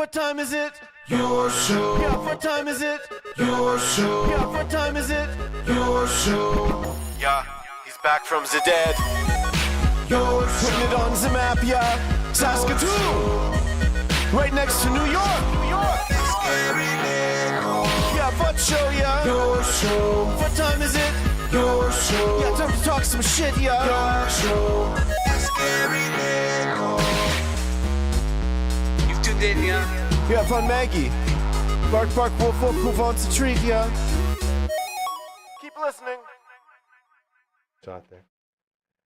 what time is it? Your show. Yeah, what time is it? Your show. Yeah, what time is it? Your show. Yeah, he's back from the dead. Your show. Putting it on the map, yeah. Saskatoon. Right next to New York. New York. Yeah, what show, yeah. Your show. What time is it? Your show. Yeah, time to talk some shit, yeah. Your show. You've tuned in, yeah. Yeah, fun Maggie. Bark, bark, wolf, wolf, who wants a treat, yeah. Keep listening. Shot there.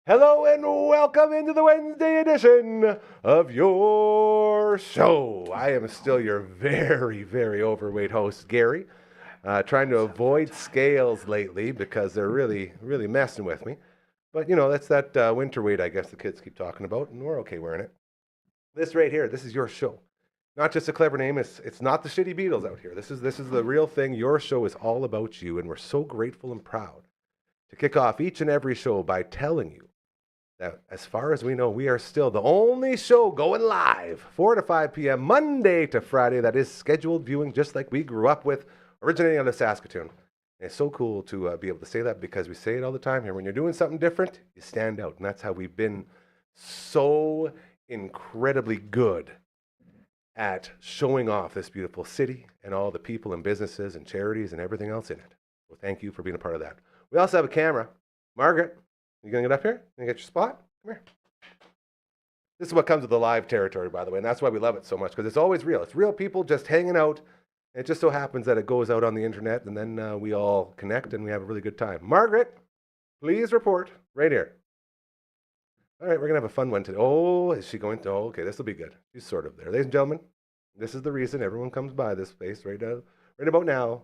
Hello and welcome into the Wednesday edition of your show. I am still your very, very overweight host, Gary. Trying to avoid scales lately because they're really, really messing with me. But, you know, that's that winter weight I guess the kids keep talking about, and we're okay wearing it. This right here, this is your show. Not just a clever name, it's not the shitty Beatles out here. This is the real thing. Your show is all about you, and we're so grateful and proud to kick off each and every show by telling you that as far as we know, we are still the only show going live 4 to 5 p.m. Monday to Friday that is scheduled viewing just like we grew up with, originating out of Saskatoon. And it's so cool to be able to say that because we say it all the time here. When you're doing something different, you stand out. And that's how we've been so incredibly good at showing off this beautiful city and all the people and businesses and charities and everything else in it. Well, thank you for being a part of that. We also have a camera. Margaret, you going to get up here? You get your spot? Come here. This is what comes with the live territory, by the way, and that's why we love it so much, because it's always real. It's real people just hanging out. It just so happens that it goes out on the internet, and then we all connect, and we have a really good time. Margaret, please report right here. All right, we're going to have a fun one today. Oh, is she going to? Oh, okay, this will be good. She's sort of there. Ladies and gentlemen, this is the reason everyone comes by this place right about now.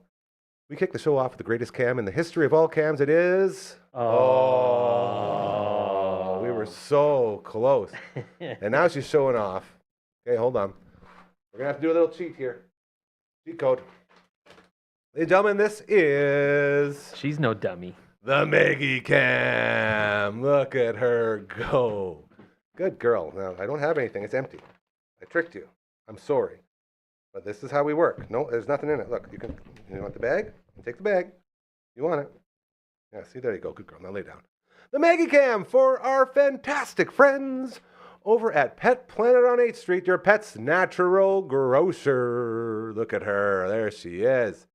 We kick the show off with the greatest cam in the history of all cams. It is... Oh, we were so close. And now she's showing off. Okay, hold on. We're going to have to do a little cheat here. Cheat code. Ladies and gentlemen, this is... She's no dummy. The Maggie Cam. Look at her go. Good girl. Now, I don't have anything. It's empty. I tricked you. I'm sorry. But this is how we work. No, there's nothing in it. Look, you want the bag? You take the bag. You want it. Yeah, see, there you go. Good girl. Now lay down. The Maggie Cam for our fantastic friends over at Pet Planet on 8th Street, your pet's natural grocer. Look at her. There she is.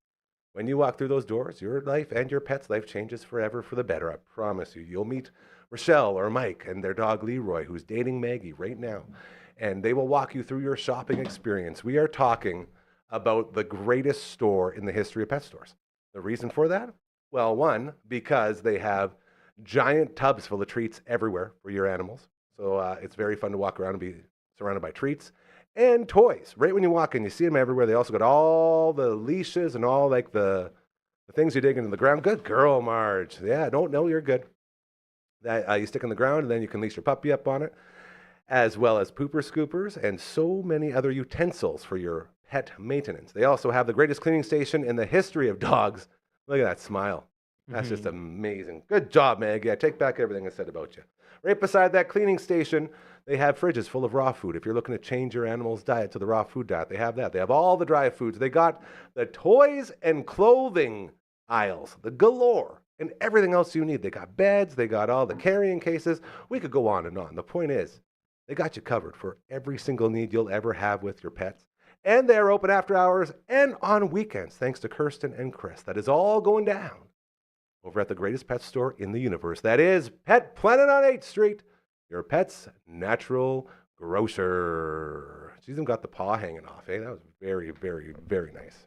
When you walk through those doors, your life and your pet's life changes forever for the better. I promise you. You'll meet Rochelle or Mike and their dog Leroy, who's dating Maggie right now. And they will walk you through your shopping experience. We are talking about the greatest store in the history of pet stores. The reason for that? Well, one, because they have giant tubs full of treats everywhere for your animals. So it's very fun to walk around and be surrounded by treats. And toys. Right when you walk in, you see them everywhere. They also got all the leashes and all like the things you dig into the ground. Good girl, Marge. Yeah, don't know you're good. That you stick in the ground and then you can leash your puppy up on it, as well as pooper scoopers and so many other utensils for your pet maintenance. They also have the greatest cleaning station in the history of dogs. Look at that smile. That's just amazing. Good job, Maggie. I take back everything I said about you. Right beside that cleaning station, they have fridges full of raw food. If you're looking to change your animal's diet to the raw food diet, they have that. They have all the dry foods. They got the toys and clothing aisles, the galore, and everything else you need. They got beds. They got all the carrying cases. We could go on and on. The point is, they got you covered for every single need you'll ever have with your pets. And they're open after hours and on weekends, thanks to Kirsten and Chris. That is all going down over at the greatest pet store in the universe. That is Pet Planet on 8th Street, your pet's natural grocer. She's even got the paw hanging off, eh? That was very, very, very nice.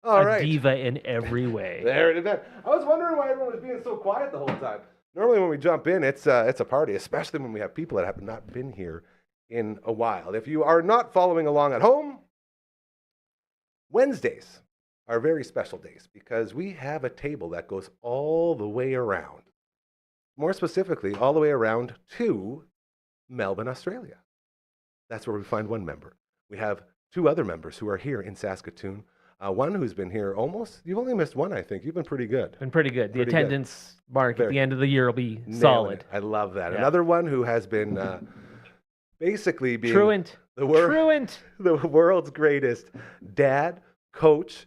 All right. Diva in every way. There it is. I was wondering why everyone was being so quiet the whole time. Normally when we jump in, it's a party, especially when we have people that have not been here in a while. If you are not following along at home, Wednesdays are very special days because we have a table that goes all the way around. More specifically, all the way around to Melbourne, Australia. That's where we find one member. We have two other members who are here in Saskatoon. One who's been here you've only missed one, I think. You've been pretty good. Been pretty good. The attendance mark at the end of the year will be solid. I love that. Yeah. Another one who has been basically being Truant. the world's greatest dad, coach,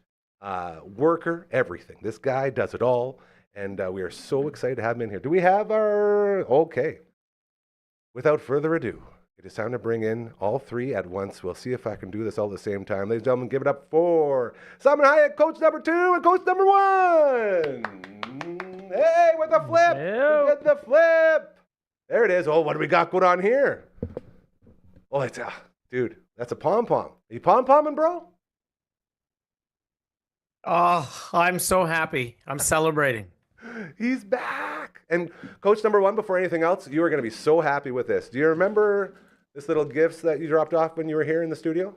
worker, everything. This guy does it all, and we are so excited to have him in here. Do we have our... Okay. Without further ado, it is time to bring in all three at once. We'll see if I can do this all at the same time. Ladies and gentlemen, give it up for Simon Hyatt, coach number 2, and coach number 1. Hey, with the flip. Get the flip. There it is. Oh, what do we got going on here? Oh, it's dude, that's a pom-pom. Are you pom-pomming, bro? Oh, I'm so happy. I'm celebrating. He's back. And coach number 1, before anything else, you are going to be so happy with this. Do you remember this little gifts that you dropped off when you were here in the studio?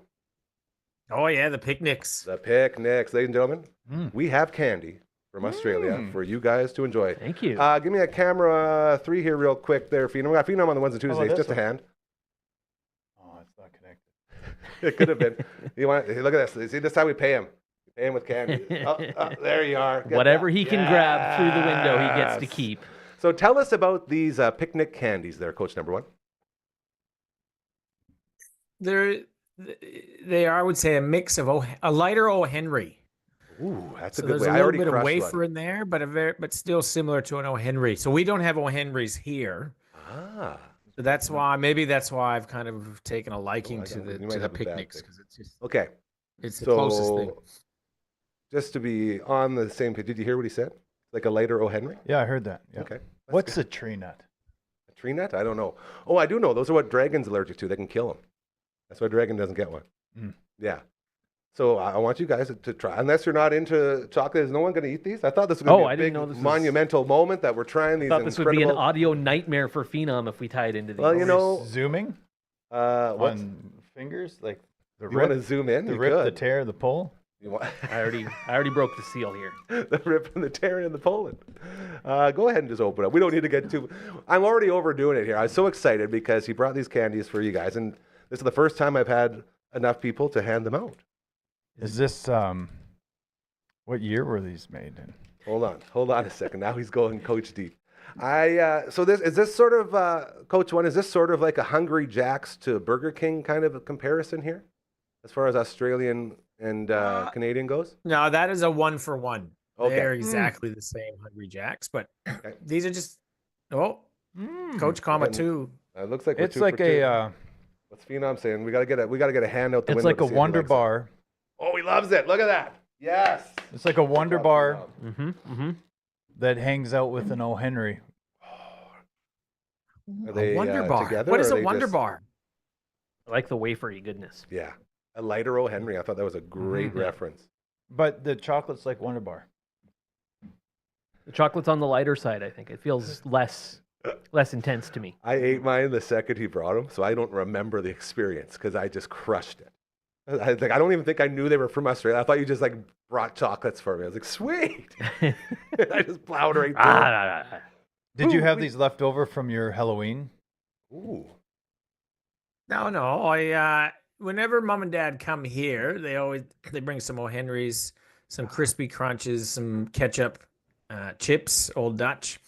Oh, yeah, the picnics. The picnics, ladies and gentlemen. We have candy from Australia for you guys to enjoy. Thank you. Give me a camera 3 here real quick there, Phenom. We got Phenom on the ones and Tuesdays, just a hand. Oh, it's not connected. It could have been. Look at this. See, this is how we pay him. We pay him with candy. There you are. Get Whatever that. he can grab through the window, he gets to Yes. keep. So tell us about these picnic candies there, coach number 1. They are, I would say, a mix of a lighter O. Henry. Ooh, that's So a good there's way. a I little already bit of crushed wafer one. in there, but still similar to an O. Henry. So we don't have O. Henrys here. Ah. So that's why I've kind of taken a liking I to got it. the You might have a bad picnics thing. because it's just Okay. it's the closest thing. Just to be on the same page, did you hear what he said? Like a lighter O. Henry? Yeah, I heard that. Yeah. Okay. What's a tree nut? A tree nut? I don't know. Oh, I do know. Those are what dragon's allergic to. They can kill them. That's why dragon doesn't get one. Yeah. So I want you guys to try. Unless you're not into chocolate, is no one going to eat these? I thought this was going to be a big monumental moment that we're trying these. I thought this would be an audio nightmare for Phenom if we tied into these. Well, you know, Zooming on fingers, like the you want to zoom in? the You rip, could. the tear, the pull. You want I already broke the seal here. the rip and the tearing and the pulling. Go ahead and just open it. We don't need to get too. I'm already overdoing it here. I was so excited because he brought these candies for you guys, and this is the first time I've had enough people to hand them out. Is this what year were these made in? Hold on a second. Now he's going coach deep. So this sort of Coach 1? Is this sort of like a Hungry Jack's to Burger King kind of a comparison here, as far as Australian and Canadian goes? No, that is a 1-for-1. Okay. They're exactly the same Hungry Jacks, but these are just Coach Comma 2. It looks like It's like a what's Phenom saying? We gotta get a hand out the it's window. like a to see if he Wonder likes it. Bar. Oh, he loves it. Look at that. Yes. It's like a Wonder Bar Mm-hmm. that hangs out with an O. Henry. Are they, A Wonder Bar. together, What or is are a they Wonder just- Bar? I like the wafery goodness. Yeah, a lighter O. Henry. I thought that was a great reference. But the chocolate's like Wonder Bar. The chocolate's on the lighter side, I think. It feels less intense to me. I ate mine the second he brought them, so I don't remember the experience because I just crushed it. I don't even think I knew they were from Australia. I thought you just like brought chocolates for me. I was like, sweet. I just plowed right through. Did you have these left over from your Halloween? Ooh. No. I whenever Mom and Dad come here, they bring some O. Henrys, some crispy crunches, some ketchup, chips, Old Dutch.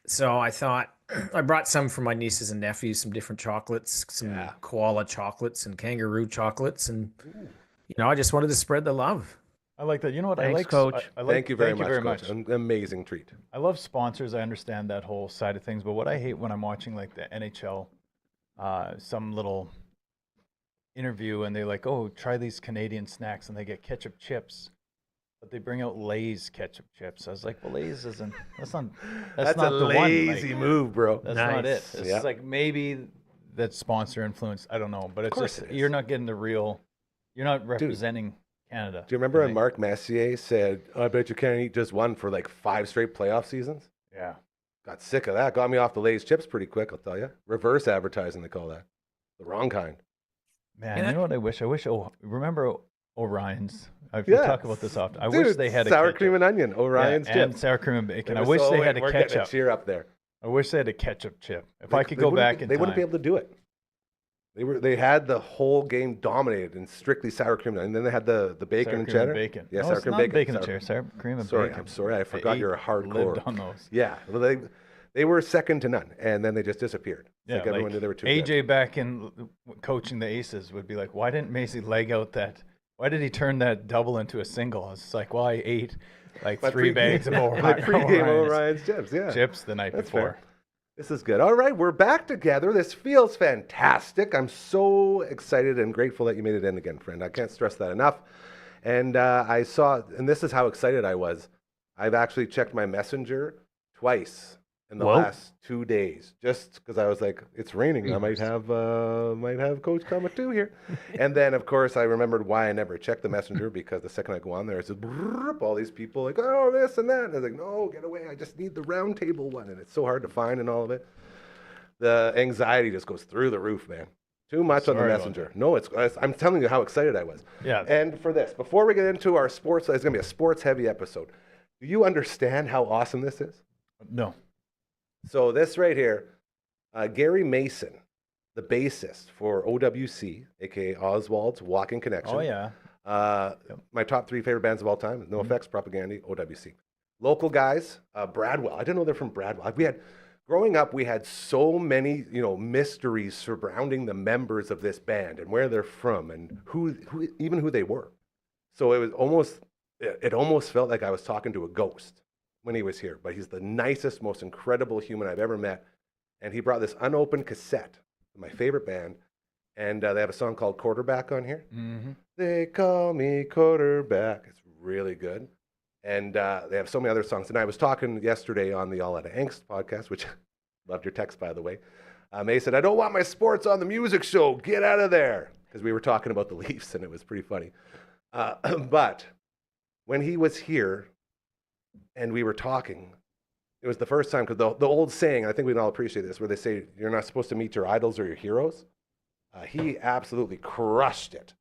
So I thought I brought some for my nieces and nephews, some different chocolates, some koala chocolates and kangaroo chocolates, and I just wanted to spread the love. I like that. You know what? Thanks, I like Coach. I like, Thank you very Thank much, much. An amazing treat. I love sponsors. I understand that whole side of things, but what I hate when I'm watching like the NHL, some little interview and they're like, "Oh, try these Canadian snacks," and they get ketchup chips, but they bring out Lay's ketchup chips. I was like, "Well, Lay's isn't. That's not a the lazy one. Like, move, bro. that's not it. Nice. It's Yeah. like maybe that's sponsor influence. I don't know, but it's course just it is. you're not getting the real. You're not representing Canada. Do you remember when Right? Mark Messier said, "I bet you can't eat just one for like 5 straight playoff seasons"? Yeah. Got sick of that. Got me off the Lay's chips pretty quick, I'll tell you. Reverse advertising, they call that. The wrong kind. Man, Yeah. you know what I wish? Remember Orion's? I Yeah. talk about this often. I Dude, wish they had a sour ketchup. cream and onion, Orion's and chips. sour cream and bacon. I were wish so- they had a we're getting ketchup. cheer up there. I wish they had a ketchup chip. If I could go wouldn't back be- in they time, wouldn't be able to do it. They had the whole game dominated in strictly sour cream, and then they had the bacon sour and cream cheddar. bacon. Yeah, no, sour it's cream not bacon. bacon sour and cheddar. Sour cream and Sorry, bacon. I'm sorry. I forgot ate- you're a hardcore. Lived on those. Yeah, well, they They were second to none, and then they just disappeared. It's Yeah, like everyone knew they were too AJ good. back in coaching the Aces would be like, why didn't Macy leg out that? Why did he turn that double into a single? It's like, well, I ate like My 3 bags of like pregame Orion's Orion's chips, yeah. chips the night That's before. fair. This is good. All right, we're back together. This feels fantastic. I'm so excited and grateful that you made it in again, friend. I can't stress that enough. And I saw, and this is how excited I was. I've actually checked my messenger twice in the Whoa. last 2 days, just because I was like, it's raining. I might have Coach Comet too here. And then, of course, I remembered why I never checked the messenger, because the second I go on there, it's just all these people like, oh, this and that. And I was like, no, get away. I just need the round table one. And it's so hard to find and all of it. The anxiety just goes through the roof, man. Too much on the Sorry about messenger. No, I'm telling you how excited I was. Yeah. And for this, before we get into our sports, it's going to be a sports-heavy episode. Do you understand how awesome this is? No. So this right here, Gary Mason, the bassist for OWC, aka Oswald's Walking Connection. Oh, yeah. My top 3 favorite bands of all time: No Effects, Propaganda, OWC. Local guys, Bradwell. I didn't know they're from Bradwell. Growing up, we had so many, mysteries surrounding the members of this band and where they're from and who they were. So it almost felt like I was talking to a ghost when he was here. But he's the nicest, most incredible human I've ever met. And he brought this unopened cassette, my favorite band, and they have a song called Quarterback on here. Mm-hmm. They call me Quarterback. It's really good. And they have so many other songs. And I was talking yesterday on the All Out of Angst podcast, which loved your text, by the way. May said, I don't want my sports on the music show. Get out of there. Because we were talking about the Leafs, and it was pretty funny. But when he was here and we were talking, it was the first time, because the old saying, I think we can all appreciate this, where they say you're not supposed to meet your idols or your heroes. He absolutely crushed it.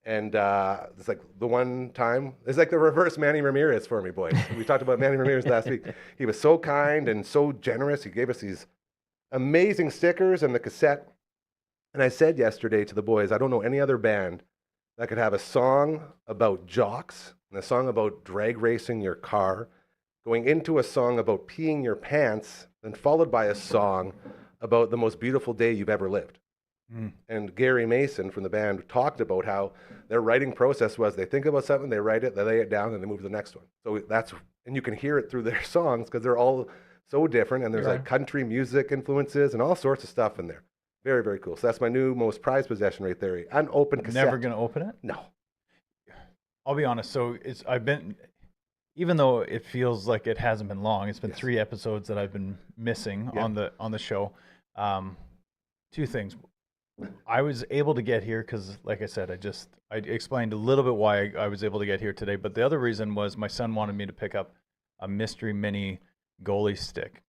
And it's like the one time, it's like the reverse Manny Ramirez for me, boys. We talked about Manny Ramirez last week. He was so kind and so generous. He gave us these amazing stickers and the cassette. And I said yesterday to the boys, I don't know any other band that could have a song about jocks and a song about drag racing your car, going into a song about peeing your pants, then followed by a song about the most beautiful day you've ever lived. And Gary Mason from the band talked about how their writing process was they think about something, they write it, they lay it down, and they move to the next one. So and you can hear it through their songs because they're all so different, and there's like country music influences and all sorts of stuff in there. Very, very cool. So that's my new most prized possession right there. Unopened cassette. Never going to open it? No. I'll be honest. So even though it feels like it hasn't been long, it's been 3 episodes that I've been missing on the show. 2 things. I was able to get here because, like I said, I explained a little bit why I was able to get here today. But the other reason was my son wanted me to pick up a mystery mini goalie stick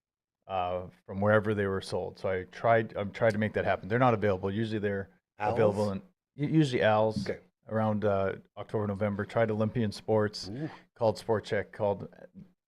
from wherever they were sold. So I'm tried to make that happen. They're not available. Usually they're available in usually Al's around October, November. Tried Olympian Sports, called Sport Check,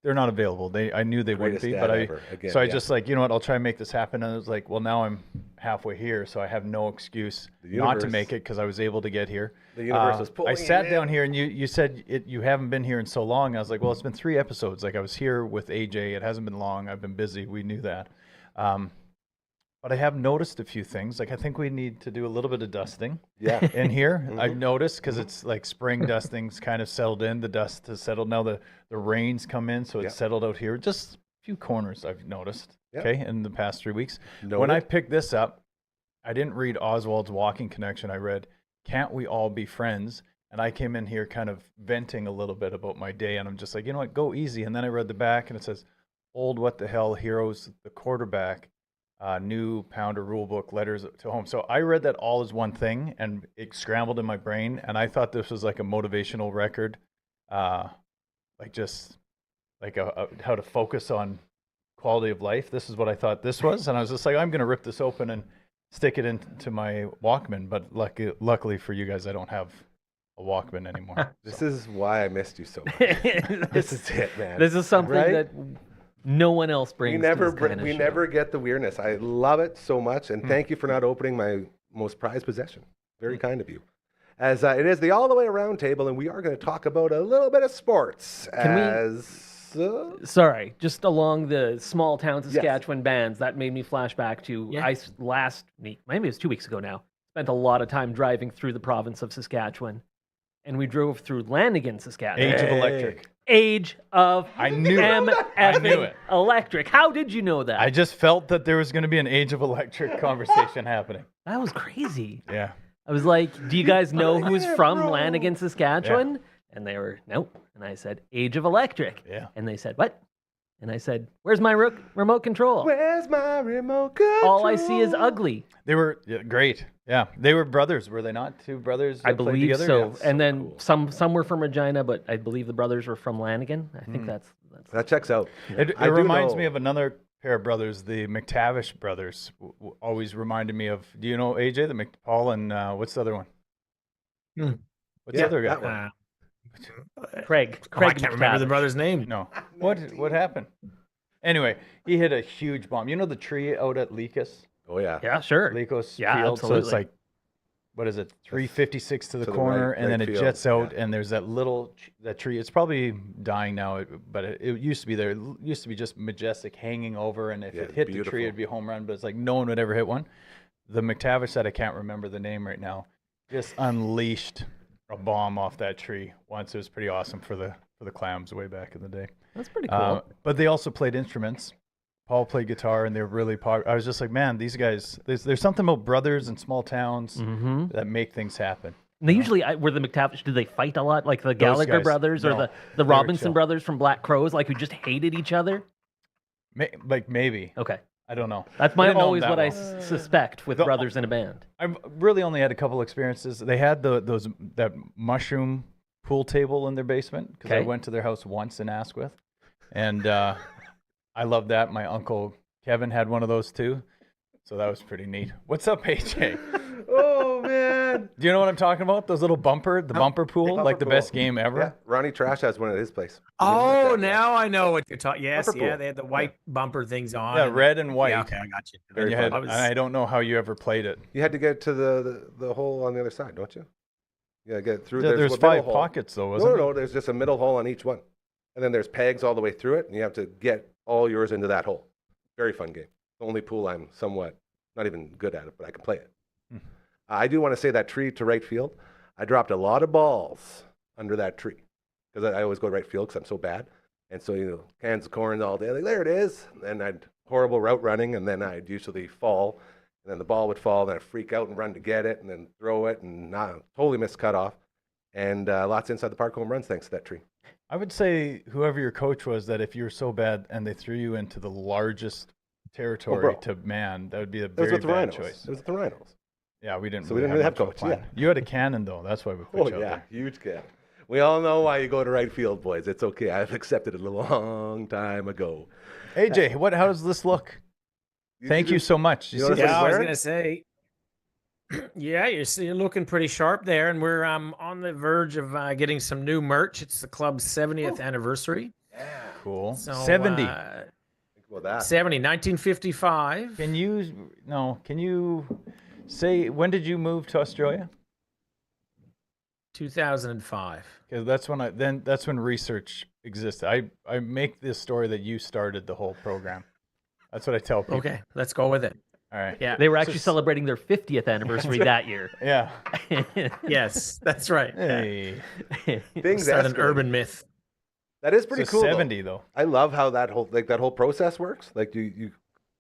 they're not available. I knew they wouldn't be, but I just like, you know what, I'll try and make this happen. And I was like, well, now I'm halfway here, so I have no excuse not to make it because I was able to get here. The universe was pulling I sat down here, and you said you haven't been here in so long. I was like, well, it's been 3 episodes. Like I was here with AJ. It hasn't been long. I've been busy. We knew that. But I have noticed a few things. Like I think we need to do a little bit of dusting in here. I've noticed because it's like spring dusting's kind of settled in. The dust has settled. Now the rains come in, so it's settled out here. Just a few corners I've noticed, in the past 3 weeks. When I picked this up, I didn't read Oswald's Walking Connection. I read, Can't We All Be Friends? And I came in here kind of venting a little bit about my day, and I'm just like, you know what, go easy. And then I read the back, and it says, Old What the Hell Heroes, the Quarterback, new Pounder rule book, letters to home. So I read that all as one thing, and it scrambled in my brain, and I thought this was like a motivational record, like just like how to focus on quality of life. This is what I thought this was, and I was just like, I'm going to rip this open and stick it into my Walkman. But luckily for you guys, I don't have a Walkman anymore. This is why I missed you so much. This is it, man. This is something that no one else brings. We never get the weirdness. I love it so much, and thank you for not opening my most prized possession. Very kind of you. As it is the all the way around table, and we are going to talk about a little bit of sports. Sorry, just along the small town Saskatchewan bands, that made me flash back to Yeah. last week, maybe it was 2 weeks ago now, spent a lot of time driving through the province of Saskatchewan, and we drove through Lanigan, Saskatchewan. Age of Electric. Age of I knew it. MF I knew it. Electric. How did you know that? I just felt that there was going to be an Age of Electric conversation happening. That was crazy. Yeah. I was like, do you guys know who's from Lanigan, Saskatchewan? And they were, nope. And I said, Age of Electric. Yeah. And they said, what? And I said, where's my remote control? Where's my remote control? All I see is ugly. They were great. Yeah. They were brothers, were they not? Two brothers that I played believe together? so. Yeah. And then some were from Regina, but I believe the brothers were from Lanigan. I think that's That checks out. It I do reminds know- me of another pair of brothers, the McTavish brothers. Always reminded me of, do you know AJ, the Paul, and what's the other one? Hmm. What's Yeah, the other guy? that one. Craig. Oh, I Craig can't remember the McTavish. brother's name. No. What happened? Anyway, he hit a huge bomb. You know the tree out at Leakos? Oh yeah. Yeah, sure. Leakos Yeah, Field. So absolutely. it's like, what is it? 356 to the to the corner, right- and then right it field, jets out, yeah. and there's that little that tree. It's probably dying now, but it used to be there. It used to be just majestic, hanging over, and if Yeah, it hit the beautiful. tree, it'd be a home run. But it's like no one would ever hit one. The McTavish that I can't remember the name right now, just unleashed a bomb off that tree once. It was pretty awesome for the Clams way back in the day. That's pretty cool. But they also played instruments. Paul played guitar, and they were really popular. I was just like, man, these guys. There's something about brothers in small towns Mm-hmm. that make things happen. And they usually were the McTavish. Did they fight a lot, like the Gallagher guys, brothers or no, the they were Robinson chill. brothers from Black Crows, like who just hated each other? Like maybe. Okay, I don't know. that's I didn't know them always that what I well. suspect with The- brothers in a band. I've really only had a couple experiences. They had that mushroom pool table in their basement because I Okay. went to their house once in Asquith, and I love that. My uncle Kevin had one of those too, so that was pretty neat. What's up, AJ? Oh man. Do you know what I'm talking about? Those little bumper pool, bumper like the pool. best game ever. Yeah. Ronnie Trash has one at his place. Oh, now I know what you're talking. Yes, Bumper yeah, pool. they had the white bumper things on. Yeah, and- red and white. Yeah, okay, I got you. And Very you fun. had, and I don't know how you ever played it. You had to get to the hole on the other side, don't you? Yeah, get through. There's a 5 middle hole. pockets though, wasn't No, there's just a middle hole on each one, and then there's pegs all the way through it, and you have to get all yours into that hole. Very fun game. The only pool I'm somewhat not even good at it, but I can play it. I do want to say that tree to right field. I dropped a lot of balls under that tree because I always go to right field because I'm so bad, and so cans of corn all day. Like there it is, and I'd horrible route running, and then I'd usually fall, and then the ball would fall, and I'd freak out and run to get it, and then throw it, and totally miss cutoff, and lots inside the park home runs thanks to that tree. I would say whoever your coach was, that if you were so bad and they threw you into the largest territory bro. to man, that would be a It was very with the bad Rhinos. choice. It was with the Rhinos. Yeah, we didn't. So we didn't really have much of a coach, plan. yeah. You had a cannon though. That's why we put Oh you out yeah, there. huge kid. We all know why you go to right field, boys. It's okay. I've accepted it a long time ago. AJ, how does this look? Thank you so much. you notice Yeah, what I he's was wearing? gonna say. Yeah, you're looking pretty sharp there, and we're on the verge of getting some new merch. It's the club's 70th anniversary. Cool. So, 70. Think about that. 70, 1955. Can you say when did you move to Australia? 2005. Because that's when research existed. I make this story that you started the whole program. That's what I tell people. Okay, let's go with it. All right. Yeah. They were actually celebrating their 50th anniversary that year. Yeah. Yes, that's right. Yeah. Hey. Things Start an escalate. urban myth. That is pretty So cool. though. 70 though. I love how that whole process works. Like you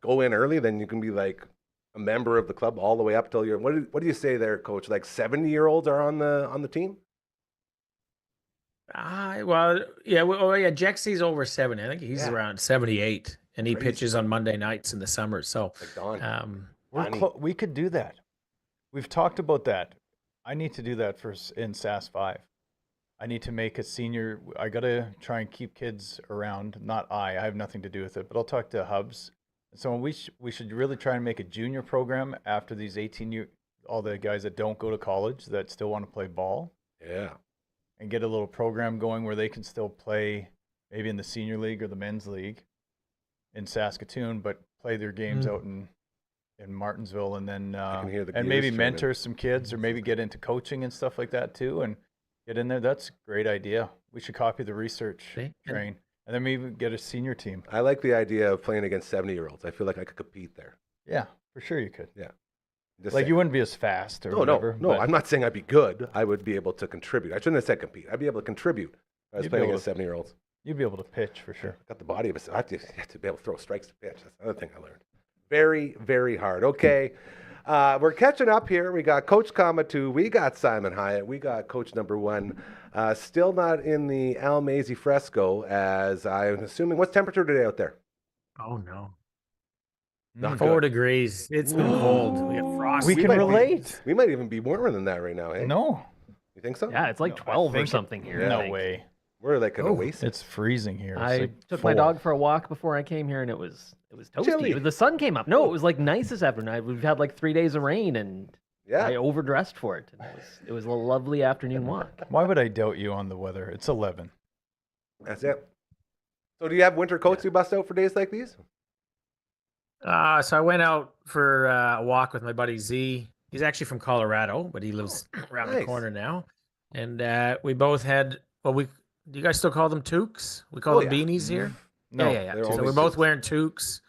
go in early, then you can be like a member of the club all the way up till you're. What do you say there, Coach? Like 70-year-olds are on the team. Well, yeah. Oh, yeah. Jexy's over 70. I think he's Yeah. around 78, and he Crazy. pitches on Monday nights in the summer. So, Like Don. We could do that. We've talked about that. I need to do that in SAS 5. I need to make a senior. I got to try and keep kids around. I have nothing to do with it, but I'll talk to Hubs. So we should really try and make a junior program after these 18 all the guys that don't go to college that still want to play ball, Yeah. and get a little program going where they can still play maybe in the senior league or the men's league in Saskatoon, but play their games out in Martinsville, and then can hear the and maybe gears turning. mentor some kids, or maybe get into coaching and stuff like that too, and get in there. That's a great idea. We should copy the research See? train. And then maybe get a senior team. I like the idea of playing against 70-year-olds. I feel like I could compete there. Yeah, for sure you could. Yeah. Just Like saying. you wouldn't be as fast or whatever. No. I'm not saying I'd be good. I would be able to contribute. I shouldn't have said compete. I'd be able to contribute if I was You'd be playing able against 70-year-olds. You'd be able to pitch for sure. Got the body of a. I have to be able to throw strikes to pitch. That's another thing I learned. Very, very hard. Okay. We're catching up here. We got Coach Kamatu. We got Simon Hyatt. We got Coach number 1. Still not in the Almazy fresco, as I'm assuming. What's temperature today out there? Oh no. Not 4 good. degrees. It's been cold. We got frost. We can might be- relate. We might even be warmer than that right now, eh? No. You think so? Yeah, it's like No, I 12 or think something here. I No think. way. We're like an oasis. It's freezing here. It's I like took my 4. dog for a walk before I came here, and it was toasty. Chilly. The sun came up. No, it was like nice this afternoon. We've had like 3 days of rain, and Yeah. I overdressed for it. And it was a lovely afternoon walk. Why would I doubt you on the weather? It's 11. That's it. So do you have winter coats you bust out for days like these? So I went out for a walk with my buddy Z. He's actually from Colorado, but he lives around the nice. corner now. And we both had, do you guys still call them toques? We call Oh, them yeah. beanies here. No, yeah. they're So only we're both toques. wearing toques.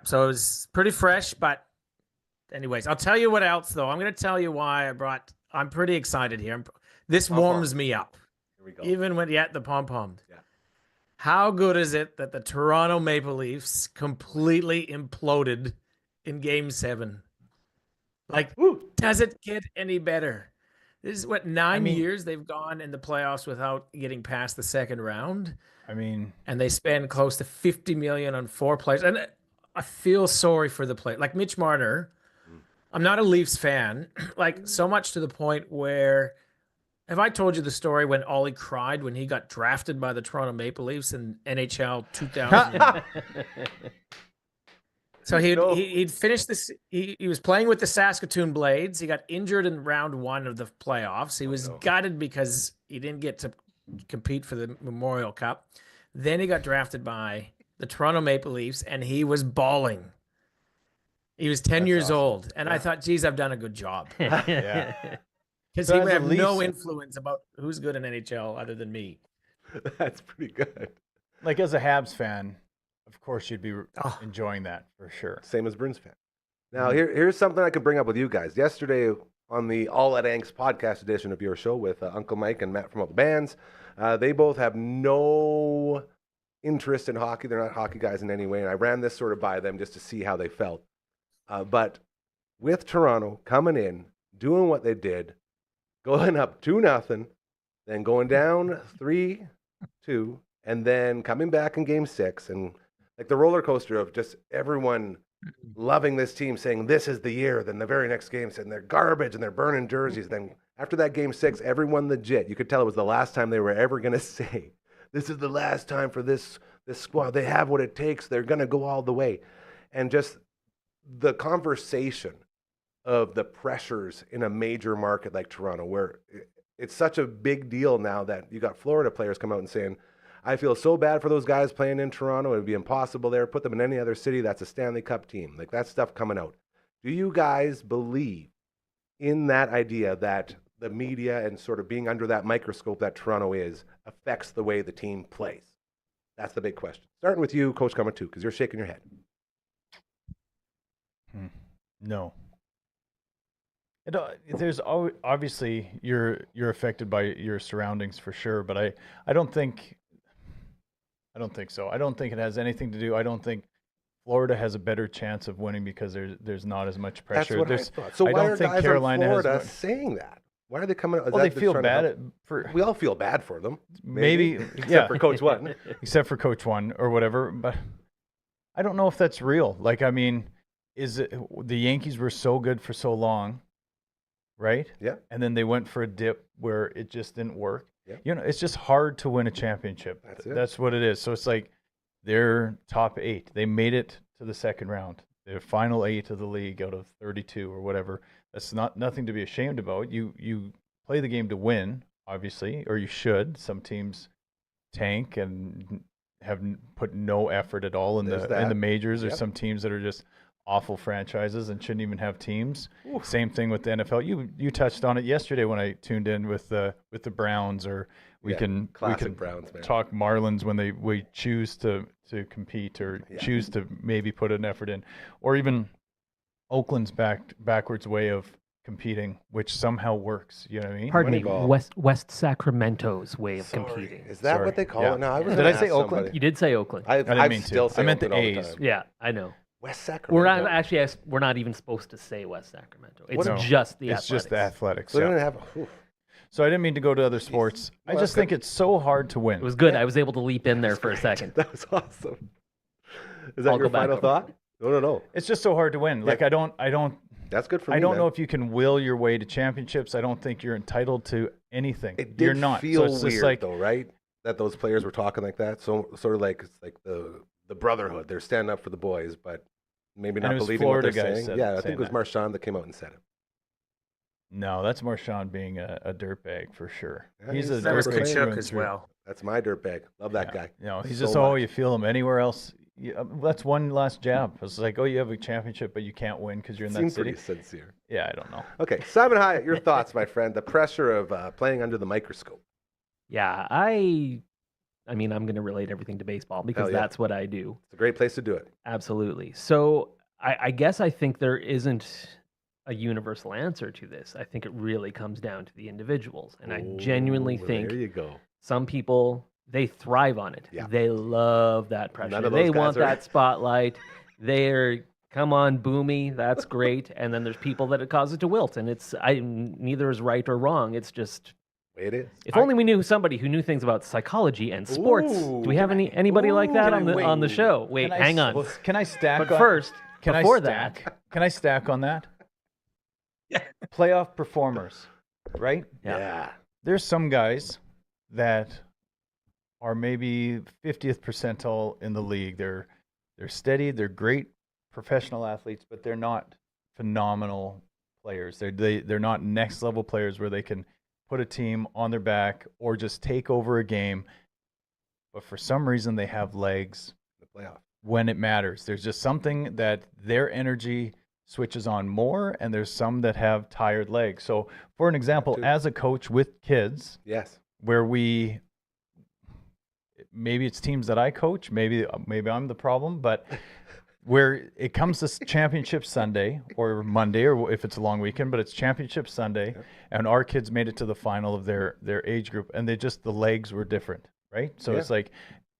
So it was pretty fresh, but anyways, I'll tell you what else though. I'm going to tell you why I'm pretty excited here. This warms me up. Here we go. Even when you at the pom-poms. Yeah. How good is it that the Toronto Maple Leafs completely imploded in Game 7? Like, does it get any better? This is what, 9 years they've gone in the playoffs without getting past the second round, I mean, and they spend close to $50 million on 4 players. And I feel sorry for the player. Like Mitch Marner, I'm not a Leafs fan, like so much to the point where, have I told you the story when Ollie cried when he got drafted by the Toronto Maple Leafs in NHL 2000? So he'd finished this. He was playing with the Saskatoon Blades. He got injured in round 1 of the playoffs. He was gutted because he didn't get to compete for the Memorial Cup. Then he got drafted by the Toronto Maple Leafs, and he was bawling. He was 10 years old, and I thought, geez, I've done a good job. yeah. Because So he as would a have no Leafs- influence about who's good in NHL other than me. That's pretty good. Like as a Habs fan, of course you'd be Oh. enjoying that for sure. Same as Bruins fan. Now, here's something I could bring up with you guys. Yesterday on the All at Angst podcast edition of your show with Uncle Mike and Matt from all the bands, they both have no interest in hockey. They're not hockey guys in any way, and I ran this sort of by them just to see how they felt. But with Toronto coming in, doing what they did, going up 2-0, then going down 3-2, and then coming back in Game 6, and like the roller coaster of just everyone loving this team, saying this is the year. Then the very next game saying they're garbage and they're burning jerseys. Then after that Game 6, everyone legit, you could tell it was the last time they were ever going to say, this is the last time for this squad. They have what it takes. They're going to go all the way. And just the conversation of the pressures in a major market like Toronto, where it's such a big deal now that you got Florida players come out and saying, I feel so bad for those guys playing in Toronto. It would be impossible there. Put them in any other city that's a Stanley Cup team. Like that stuff coming out. Do you guys believe in that idea that the media and sort of being under that microscope that Toronto is affects the way the team plays? That's the big question. Starting with you, Coach Kamatu, because you're shaking your head. No. There's obviously you're affected by your surroundings for sure, but I don't think so. I don't think it has anything to do. I don't think Florida has a better chance of winning because there's not as much pressure. That's what I thought. So I why don't are think guys Carolina in Florida has. saying that? Why are they coming out? Well, they feel bad for We all feel bad for them. maybe Except yeah, for Coach One. except for Coach One or whatever. But I don't know if that's real. Like, I mean, the Yankees were so good for so long, right? Yeah. And then they went for a dip where it just didn't work. Yeah. You know, it's just hard to win a championship. That's it. That's what it is. So it's like they're top 8. They made it to the second round. They're final 8 of the league out of 32 or whatever. That's nothing to be ashamed about. You play the game to win, obviously, or you should. Some teams tank and have put no effort at all in the majors. There's Yep. some teams that are just awful franchises and shouldn't even have teams. Same thing with the NFL. You touched on it yesterday when I tuned in with the Browns, or We Yeah, can classic Browns, man. talk Marlins when we choose to compete or choose to maybe put an effort in, or even Oakland's backwards way of competing, which somehow works. You know what I mean? Pardon me, Moneyball. West Sacramento's way of competing. Is that Sorry. what they call Yeah. it? No, I was Did gonna I say ask Oakland? somebody. You did say Oakland. I didn't mean to. still say I meant the Oakland all A's. time. Yeah, I know. West Sacramento. We're not even supposed to say West Sacramento. It's No, just the It's Athletics. just the Athletics. So they're Yeah. gonna have. So I didn't mean to go to other sports. I Well, just that's think it's so hard to win. It was good. I was able to leap in there for a second. That was awesome. Is that I'll your go back final on. thought? No. It's just so hard to win. Like I don't That's good for me. I don't man. know if you can will your way to championships. I don't think you're entitled to anything. It You're did not. feel so it's just weird like though, right? That those players were talking like that. So sort of like it's like the brotherhood. They're standing up for the boys, but maybe And not it was believing Florida what they're guys saying. said- Yeah, I think saying it was that. Marchand that came out and said it. no, that's Marchand being a dirtbag for sure. Yeah, He's a he's That was Dirtbag dirtbag through Kachuk as well. That's my dirtbag. Love that Yeah. guy. You know, he's So just much. you feel him anywhere else. That's one last jab. It's like, oh, you have a championship, but you can't win because you're in that Seemed city. pretty sincere. Yeah, I don't know. Okay, Simon Hyatt, your thoughts, my friend. The pressure of playing under the microscope. Yeah, I mean, I'm going to relate everything to baseball because Hell yeah. that's what I do. It's a great place to do it. Absolutely. So I guess I think there isn't a universal answer to this. I think it really comes down to the individuals. And I genuinely Ooh, think there you go. some people, they thrive on it. Yeah. They love that pressure. None of those They guys want are- that spotlight. They're, come on, boomy. That's great. And then there's people that it causes to wilt. And neither is right or wrong. It's just, It is. if only we knew somebody who knew things about psychology and sports. Ooh, Do we have anybody like that on the show? Wait, Can I hang on. Can I stack? But on- first, can I before stack? that, Can I stack on that? Playoff performers, right? Yeah. There's some guys that are maybe 50th percentile in the league. They're steady. They're great professional athletes, but they're not phenomenal players. They're not next level players where they can put a team on their back or just take over a game. But for some reason, they have legs The playoff. when it matters. There's just something that their energy switches on more, and there's some that have tired legs. So, for an example, too. as a coach with kids, Yes. where maybe it's teams that I coach, maybe I'm the problem, but where it comes to championship Sunday or Monday, or if it's a long weekend, but it's championship Sunday, and our kids made it to the final of their age group, and the legs were different, right? So Yeah. it's like,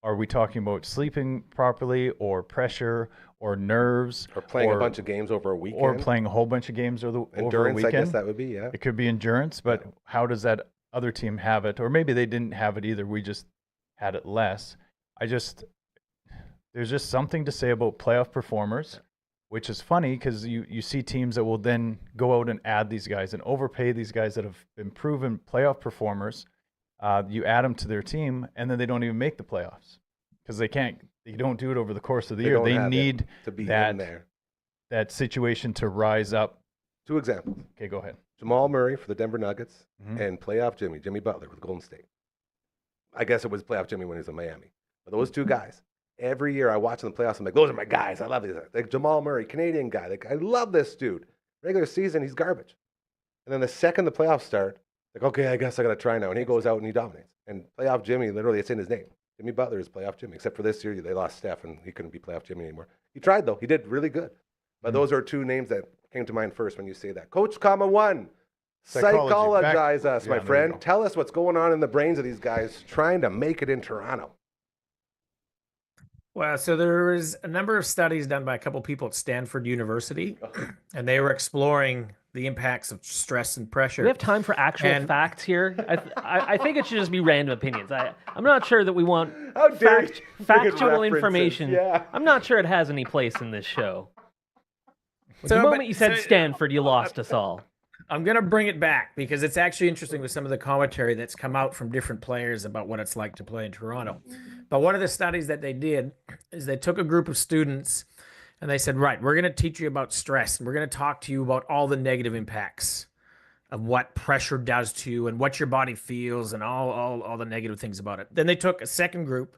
are we talking about sleeping properly, or pressure, or nerves, Or playing a bunch of games over a weekend. or playing a whole bunch of games over a endurance, weekend? I guess that would be, yeah. It could be endurance, but how does that other team have it? Or maybe they didn't have it either. We just had it less. There's just something to say about playoff performers, which is funny because you see teams that will then go out and add these guys and overpay these guys that have been proven playoff performers. You add them to their team, and then they don't even make the playoffs because they don't do it over the course of the year. don't They have it need to be that in there. that situation to rise up. 2 examples. Okay, go ahead. Jamal Murray for the Denver Nuggets Mhm. and playoff Jimmy Butler with Golden State. I guess it was playoff Jimmy when he was in Miami. But those two guys, every year I watch them in the playoffs, I'm like, those are my guys. I love these guys. Like Jamal Murray, Canadian guy. Like, I love this dude. Regular season, he's garbage. And then the second the playoffs start, like, okay, I guess I got to try now. And he goes out and he dominates. And playoff Jimmy, literally, it's in his name. Jimmy Butler is playoff Jimmy, except for this year, they lost Steph and he couldn't be playoff Jimmy anymore. He tried, though. He did really good. But those are two names that came to mind first when you say that. Coach, one. Psychology. Psychologize us, Yeah, my there you friend. go. Tell us what's going on in the brains of these guys trying to make it in Toronto. Well, so there was a number of studies done by a couple people at Stanford University, and they were exploring the impacts of stress and pressure. Do we have time for actual And- facts here? I think it should just be random opinions. I'm not sure that we want How dare you bring factual references? information. Yeah. I'm not sure it has any place in this show. So, the but- moment you said so- Stanford, you lost us all. I'm going to bring it back because it's actually interesting with some of the commentary that's come out from different players about what it's like to play in Toronto. But one of the studies that they did is they took a group of students and they said, right, we're going to teach you about stress and we're going to talk to you about all the negative impacts of what pressure does to you and what your body feels and all the negative things about it. Then they took a second group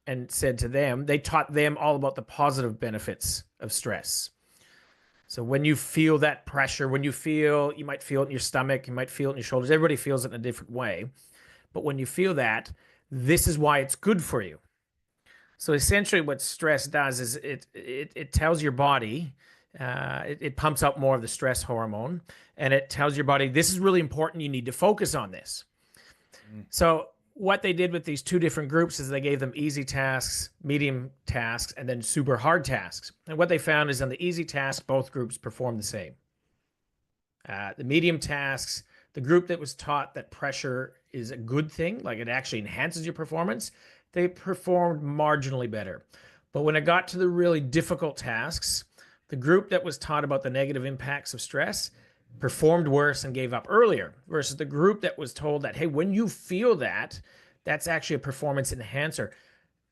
and said to them, they taught them all about the positive benefits of stress. So when you feel that pressure, you might feel it in your stomach, you might feel it in your shoulders. Everybody feels it in a different way. but when you feel that, this is why it's good for you. So essentially what stress does is it tells your body, it pumps up more of the stress hormone, and it tells your body, this is really important, you need to focus on this. So what they did with these two different groups is they gave them easy tasks, medium tasks, and then super hard tasks. And what they found is on the easy tasks, both groups performed the same. The medium tasks, the group that was taught that pressure is a good thing, like it actually enhances your performance, they performed marginally better. But when it got to the really difficult tasks, the group that was taught about the negative impacts of stress performed worse and gave up earlier, versus the group that was told that, hey, when you feel that, that's actually a performance enhancer.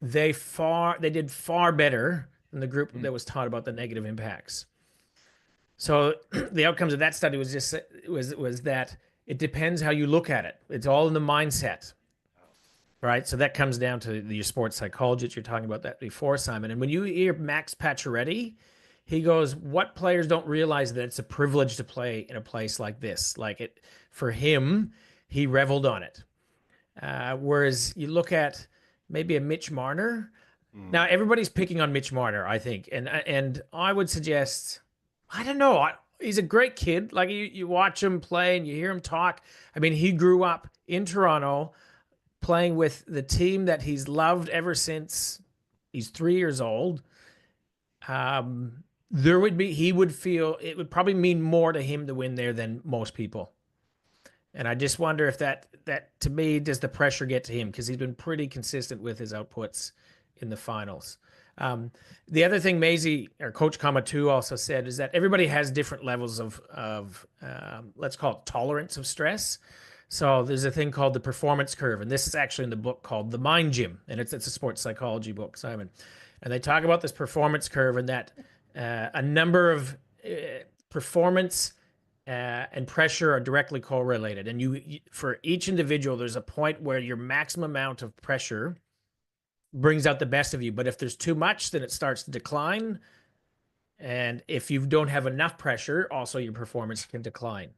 They did far better than the group that was taught about the negative impacts. So the outcomes of that study was that it depends how you look at it. It's all in the mindset. Right, so that comes down to your sports psychologist. You're talking about that before, Simon. And when you hear Max Pacioretty, he goes, "What players don't realize that it's a privilege to play in a place like this? Like it for him, he reveled on it. Whereas you look at maybe a Mitch Marner. Now everybody's picking on Mitch Marner, I think, and I would suggest, I don't know, he's a great kid. Like you watch him play and you hear him talk. I mean, he grew up in Toronto, playing with the team that he's loved ever since he's 3 years old. He would feel it would probably mean more to him to win there than most people. And I just wonder if that to me, does the pressure get to him? Because he's been pretty consistent with his outputs in the finals. The other thing Maisie, or Coach Kamatu, also said is that everybody has different levels of let's call it tolerance of stress. So there's a thing called the performance curve, and this is actually in the book called The Mind Gym, and it's a sports psychology book, Simon. And they talk about this performance curve and that a number of performance and pressure are directly correlated. And you for each individual, there's a point where your maximum amount of pressure brings out the best of you. But if there's too much, then it starts to decline. And if you don't have enough pressure, also your performance can decline.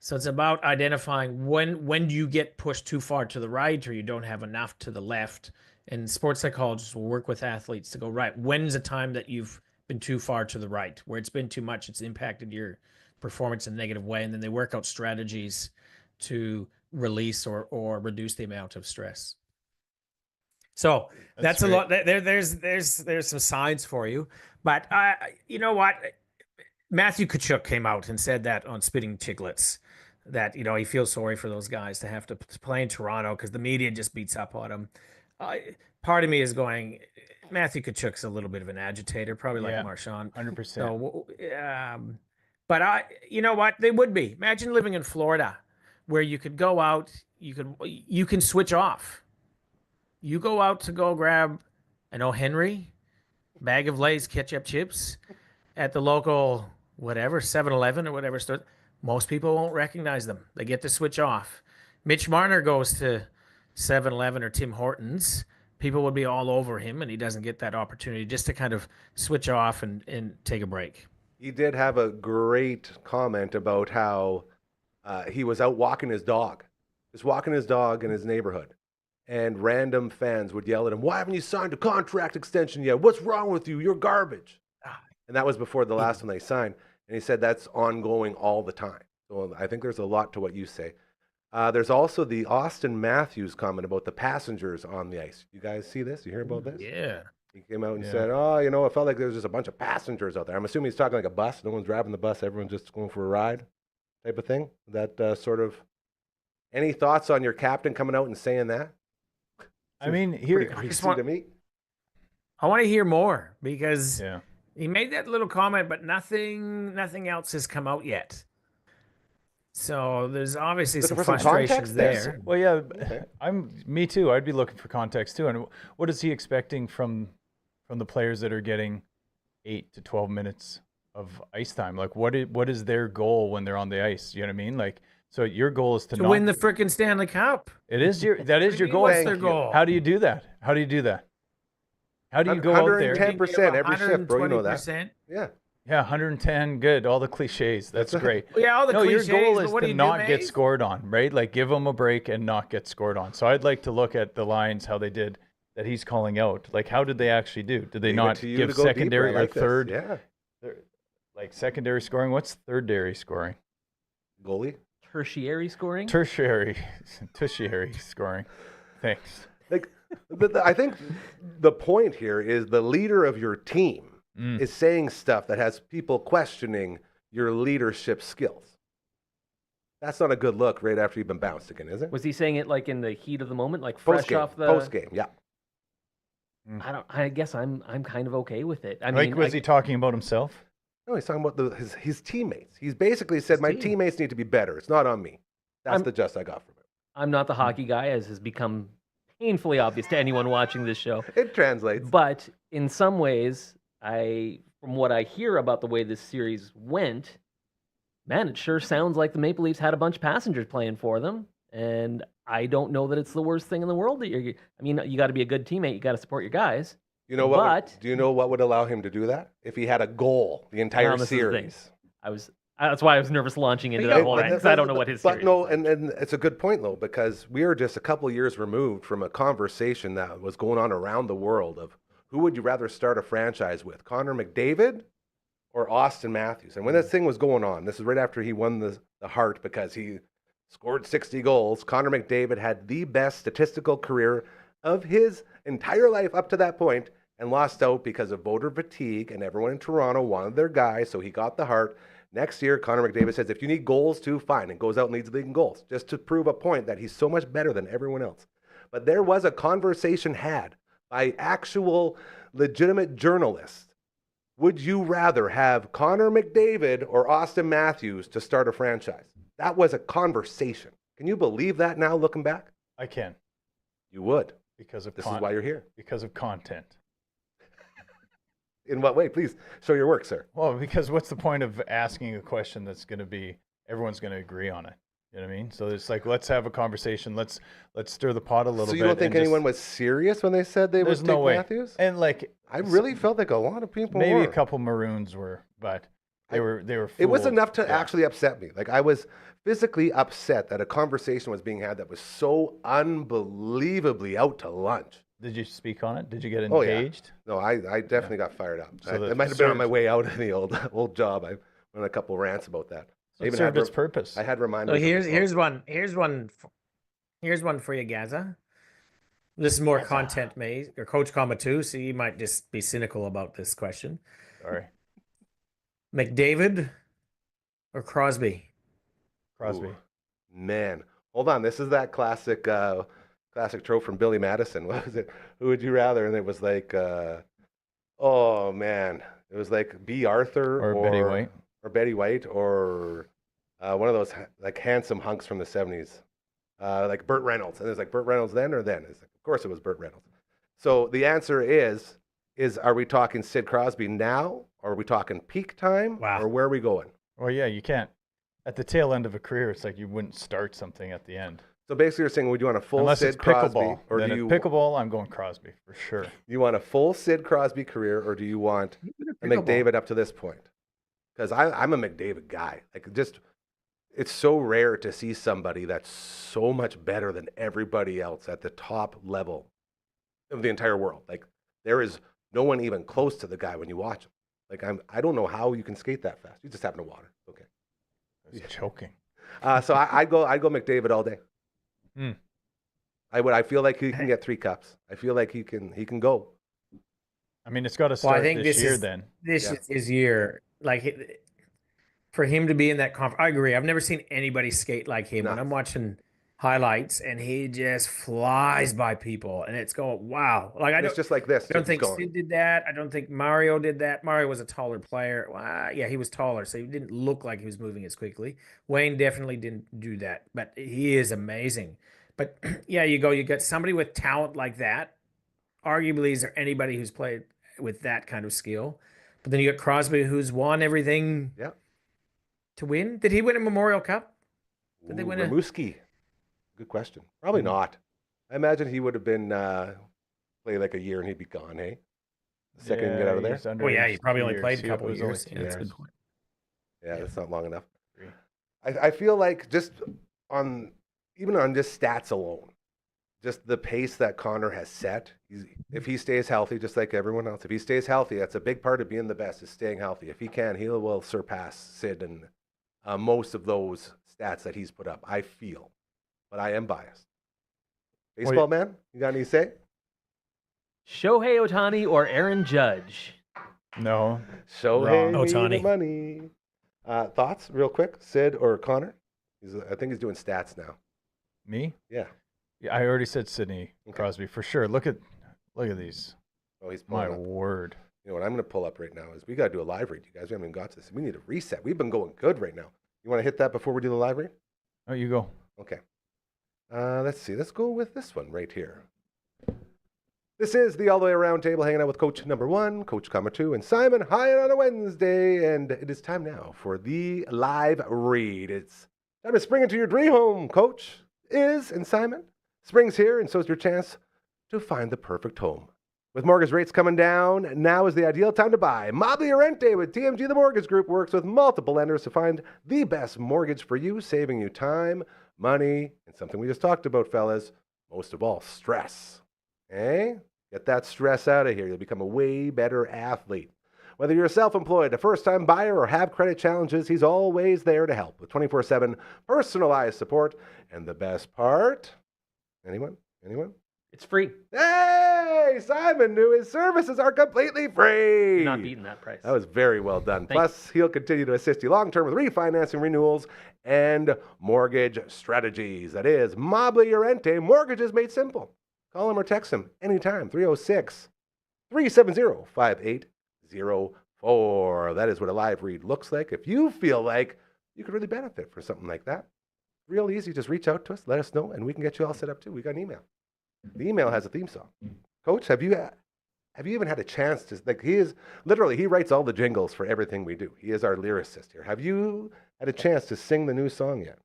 So it's about identifying when do you get pushed too far to the right or you don't have enough to the left. And sports psychologists will work with athletes to go, right, when's a time that you've been too far to the right, where it's been too much, it's impacted your performance in a negative way. And then they work out strategies to release or reduce the amount of stress. So that's a lot. There's some signs for you. But you know what? Matthew Tkachuk came out and said that on Spitting Chicklets, that, you know, he feels sorry for those guys to have to play in Toronto because the media just beats up on them. Part of me is going, Matthew Tkachuk's a little bit of an agitator, probably like Marchand. 100%. So, but you know what? They would be. Imagine living in Florida, where you could go out, you can switch off. You go out to go grab an O. Henry, bag of Lay's ketchup chips at the local whatever 7-Eleven or whatever store. Most people won't recognize them. They get to switch off. Mitch Marner goes to 7-Eleven or Tim Hortons. People would be all over him, and he doesn't get that opportunity just to kind of switch off and take a break. He did have a great comment about how he was out walking his dog. Just walking his dog in his neighborhood. And random fans would yell at him, "Why haven't you signed a contract extension yet? What's wrong with you? You're garbage." And that was before the last one they signed. And he said that's ongoing all the time. So I think there's a lot to what you say. There's also the Austin Matthews comment about the passengers on the ice. You guys see this? You hear about this? Yeah. He came out and said, "Oh, you know, it felt like there was just a bunch of passengers out there." I'm assuming he's talking like a bus. No one's driving the bus. Everyone's just going for a ride type of thing. That sort of... Any thoughts on your captain coming out and saying that? I mean, Pretty crazy to me. I want to hear more because he made that little comment, but nothing else has come out yet. So there's obviously some frustrations there. Well, yeah, me too. I'd be looking for context too. And what is he expecting from the players that are getting 8 to 12 minutes of ice time? Like, what is their goal when they're on the ice? You know what I mean? Like, so your goal is to win the frickin' Stanley Cup. That is your goal. What's their goal? How do you do that? How do you go out there? 110% every shift, bro. You know that. Yeah. Yeah, 110, good. All the cliches. That's great. Yeah, all the No, your cliches, goal but is what do to you do, not get Maze? scored on, right? Like give them a break and not get scored on. So I'd like to look at the lines, how they did that he's calling out. Like, how did they actually do? Did they Leave it not to you give to go deeper. I secondary or like this. third? Yeah. Like secondary scoring? What's thirdary scoring? Goalie. Tertiary scoring. Tertiary scoring. Thanks. Like, I think the point here is the leader of your team is saying stuff that has people questioning your leadership skills. That's not a good look right after you've been bounced again, is it? Was he saying it like in the heat of the moment, like fresh Post-game. off the? Post-game, yeah. I guess I'm kind of okay with it. I Like, mean, was he talking about himself? No, he's talking about his teammates. He's basically said, my team. teammates need to be better. It's not on me. That's the gist I got from him. I'm not the hockey guy, as has become painfully obvious to anyone watching this show. It translates. But in some ways, from what I hear about the way this series went, man, it sure sounds like the Maple Leafs had a bunch of passengers playing for them. And I don't know that it's the worst thing in the world that you got to be a good teammate. You got to support your guys. You know what? Do you know what would allow him to do that? If he had a goal the entire This is the thing. series. That's why I was nervous launching into But that whole thing, because I don't know what his series But no, is like. and it's a good point though, because we are just a couple years removed from a conversation that was going on around the world of who would you rather start a franchise with, Connor McDavid or Austin Matthews? And when this thing was going on, this is right after he won the Hart because he scored 60 goals. Connor McDavid had the best statistical career of his entire life up to that point and lost out because of voter fatigue, and everyone in Toronto wanted their guy, so he got the Hart. Next year, Connor McDavid says, if you need goals too, fine, and goes out and leads the league in goals, just to prove a point that he's so much better than everyone else. But there was a conversation had by actual legitimate journalists. Would you rather have Connor McDavid or Austin Matthews to start a franchise? That was a conversation. Can you believe that now, looking back? I can. You would. Because of This is why you're here. Because of content. In what way? Please show your work, sir. Well, because what's the point of asking a question that's going to be everyone's going to agree on it? You know what I mean? So it's like, let's have a conversation. Let's stir the pot a little bit. So you don't think anyone was serious when they said they would take Matthews? And like, I really felt like a lot of people maybe were. a couple Maroons were, but they were. It was fooled. enough to Yeah. actually upset me. Like I was physically upset that a conversation was being had that was so unbelievably out to lunch. Did you speak on it? Did you get Oh, yeah. engaged? No, I definitely got fired up. So It might have been on my way out of the old job. I went on a couple rants about that. So it served its purpose. I had reminders. So of it as well. here's one for you, Gaza. This is more content, Maze or Coach Comma too, so you might just be cynical about this question. Sorry, McDavid or Crosby? Crosby. Ooh, man, hold on. This is that classic trope from Billy Madison. What was it? Who would you rather? And it was like, oh man, it was like B. Arthur Or Betty White. or Betty White, or one of those like handsome hunks from the 70s, like Burt Reynolds. And it was like Burt Reynolds then or then. It's like, of course it was Burt Reynolds. So the answer is are we talking Sid Crosby now, or are we talking peak time, Wow. or where are we going? Well, yeah, you can't. At the tail end of a career, it's like you wouldn't start something at the end. So basically, you're saying, would you want a full Unless Sid it's Crosby, pickleball. or Then do at you pickleball, I'm going Crosby for sure. you want a full Sid Crosby career, or do you want a Pickleball. McDavid up to this point? Because I'm a McDavid guy. Like it's so rare to see somebody that's so much better than everybody else at the top level of the entire world. Like there is no one even close to the guy when you watch him. Like I don't know how you can skate that fast. You just happen to water. Okay. I was choking. So I'd go McDavid all day. Hmm. I feel like he can get 3 cups. I feel like he can go. I mean, it's got to Well, start I think this year is then. This Yeah. is his year. Like for him to be in that conference, I agree. I've never seen anybody skate like him. No. When I'm watching highlights, and he just flies by people, and it's going wow. Like And it's just like this. I don't just think going. Sid did that. I don't think Mario did that. Mario was a taller player. Yeah, he was taller, so he didn't look like he was moving as quickly. Wayne definitely didn't do that, but he is amazing. But yeah, you get somebody with talent like that. Arguably, is there anybody who's played with that kind of skill? But then you got Crosby, who's won everything Yeah. to win. Did he win a Memorial Cup? Did they win a- Rimouski? Good question. Probably not. I imagine he would have been play like a year and he'd be gone. Hey. The second you can get out of there. he's Oh yeah, underage he probably only 2 played a years. couple It of was only years. 2 Yeah, that's a years. good point. Yeah, that's not long enough. 3. I feel like just even on just stats alone, just the pace that Connor has set, if he stays healthy, just like everyone else, if he stays healthy, that's a big part of being the best, is staying healthy. If he can, he will surpass Sid and most of those stats that he's put up, I feel. But I am biased. Baseball man, you got any to say? Shohei Ohtani or Aaron Judge? No. Shohei Wrong. me the Ohtani. money. Thoughts, real quick? Sid or Connor? I think he's doing stats now. Me? Yeah. Yeah, I already said Sidney Okay. Crosby for sure. Look at these. Oh, he's My pulling up. word. You know what I'm going to pull up right now is we got to do a live read, you guys. We haven't even got to this. We need a reset. We've been going good right now. You want to hit that before we do the live read? Oh, you go. Okay. Let's see. Let's go with this one right here. This is the All the Way Around Table, hanging out with Coach number 1, Coach Comma 2, and Simon Hyatt on a Wednesday. And it is time now for the live read. It's time to spring into your dream home, Coach. And Simon. Spring's here, and so is your chance to find the perfect home. With mortgage rates coming down, now is the ideal time to buy. Mobley Rente with TMG The Mortgage Group works with multiple lenders to find the best mortgage for you, saving you time, money, and something we just talked about, fellas, most of all, stress. Eh? Get that stress out of here. You'll become a way better athlete. Whether you're self-employed, a first-time buyer, or have credit challenges, he's always there to help with 24/7 personalized support. And the best part? Anyone? It's free. Hey, Simon knew his services are completely free. You're not beating that price. That was very well done. Thank Plus, he'll continue to assist you long-term with refinancing, renewals, and mortgage strategies. That is, Mobley Rente, mortgages made simple. Call him or text him anytime, 306-370-5804. That is what a live read looks like. If you feel like you could really benefit from something like that, real easy, just reach out to us, let us know, and we can get you all set up too. We got an email. The email has a theme song. Coach, have you even had a chance to, like, he writes all the jingles for everything we do. He is our lyricist here. Have you had a chance to sing the new song yet?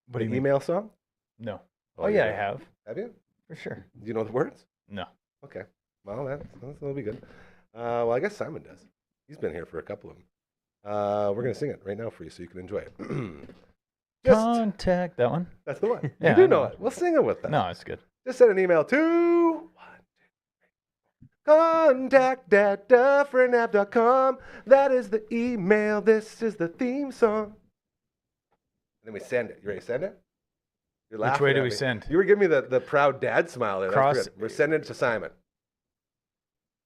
What do you mean? Email song? No. Oh, Oh, yeah, I yeah. have. Have you? For sure. Do you know the words? No. Okay. Well, that'll be good. Well, I guess Simon does. He's been here for a couple of them. We're going to sing it right now for you so you can enjoy it. Contact that one. That's the one. Yeah, you do I know know. it. We'll sing it with that. No, it's good. Just send an email to contact@dufferinav.com. That is the email. This is the theme song. And then we send it. You ready to send it? You're Which laughing way at do we me. send? You were giving me the proud dad smile there. That's Cross- good. We're sending it to Simon.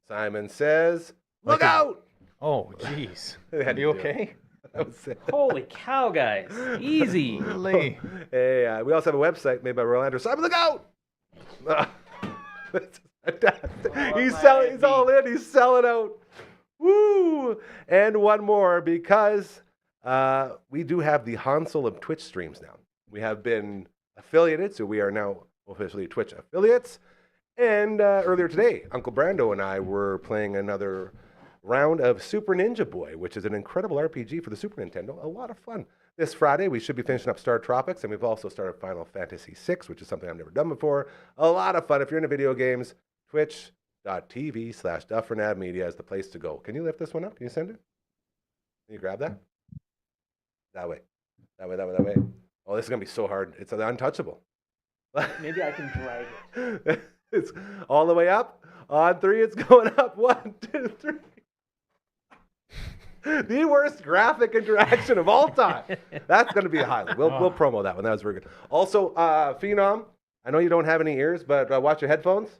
Simon says, look Like a- out! Oh, jeez. They had Are you to do it. okay? That was it. Holy cow, guys. Easy. Really? Hey, we also have a website made by Rolando. Simon, look out! He's all in. He's selling out. Woo! And one more, because we do have the Hansel of Twitch streams now. We have been affiliated, so we are now officially Twitch affiliates. And earlier today, Uncle Brando and I were playing another round of Super Ninja Boy, which is an incredible RPG for the Super Nintendo. A lot of fun. This Friday, we should be finishing up Star Tropics, and we've also started Final Fantasy VI, which is something I've never done before. A lot of fun. If you're into video games, twitch.tv/Dufferin Ave Media is the place to go. Can you lift this one up? Can you send it? Can you grab that? That way. That way. Oh, this is going to be so hard. It's untouchable. Maybe I can drag it. It's all the way up. On 3, it's going up. 1, 2, 3. The worst graphic interaction of all time. That's going to be a highlight. We'll promo that one. That was very good. Also, Phenom, I know you don't have any ears, but watch your headphones.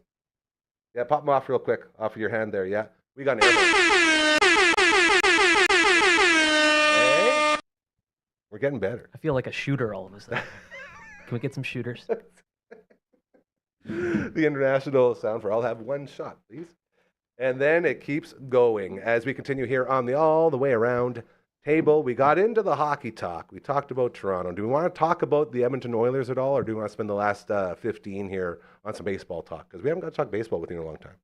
Yeah, pop them off real quick. Off of your hand there, yeah. We got an earbud. Hey? We're getting better. I feel like a shooter all of a sudden. Can we get some shooters? The international sound for I'll have one shot, please. And then it keeps going as we continue here on the All the Way Around table. We got into the hockey talk. We talked about Toronto. Do we want to talk about the Edmonton Oilers at all, or do we want to spend the last 15 here on some baseball talk? Because we haven't got to talk baseball with you in a long time.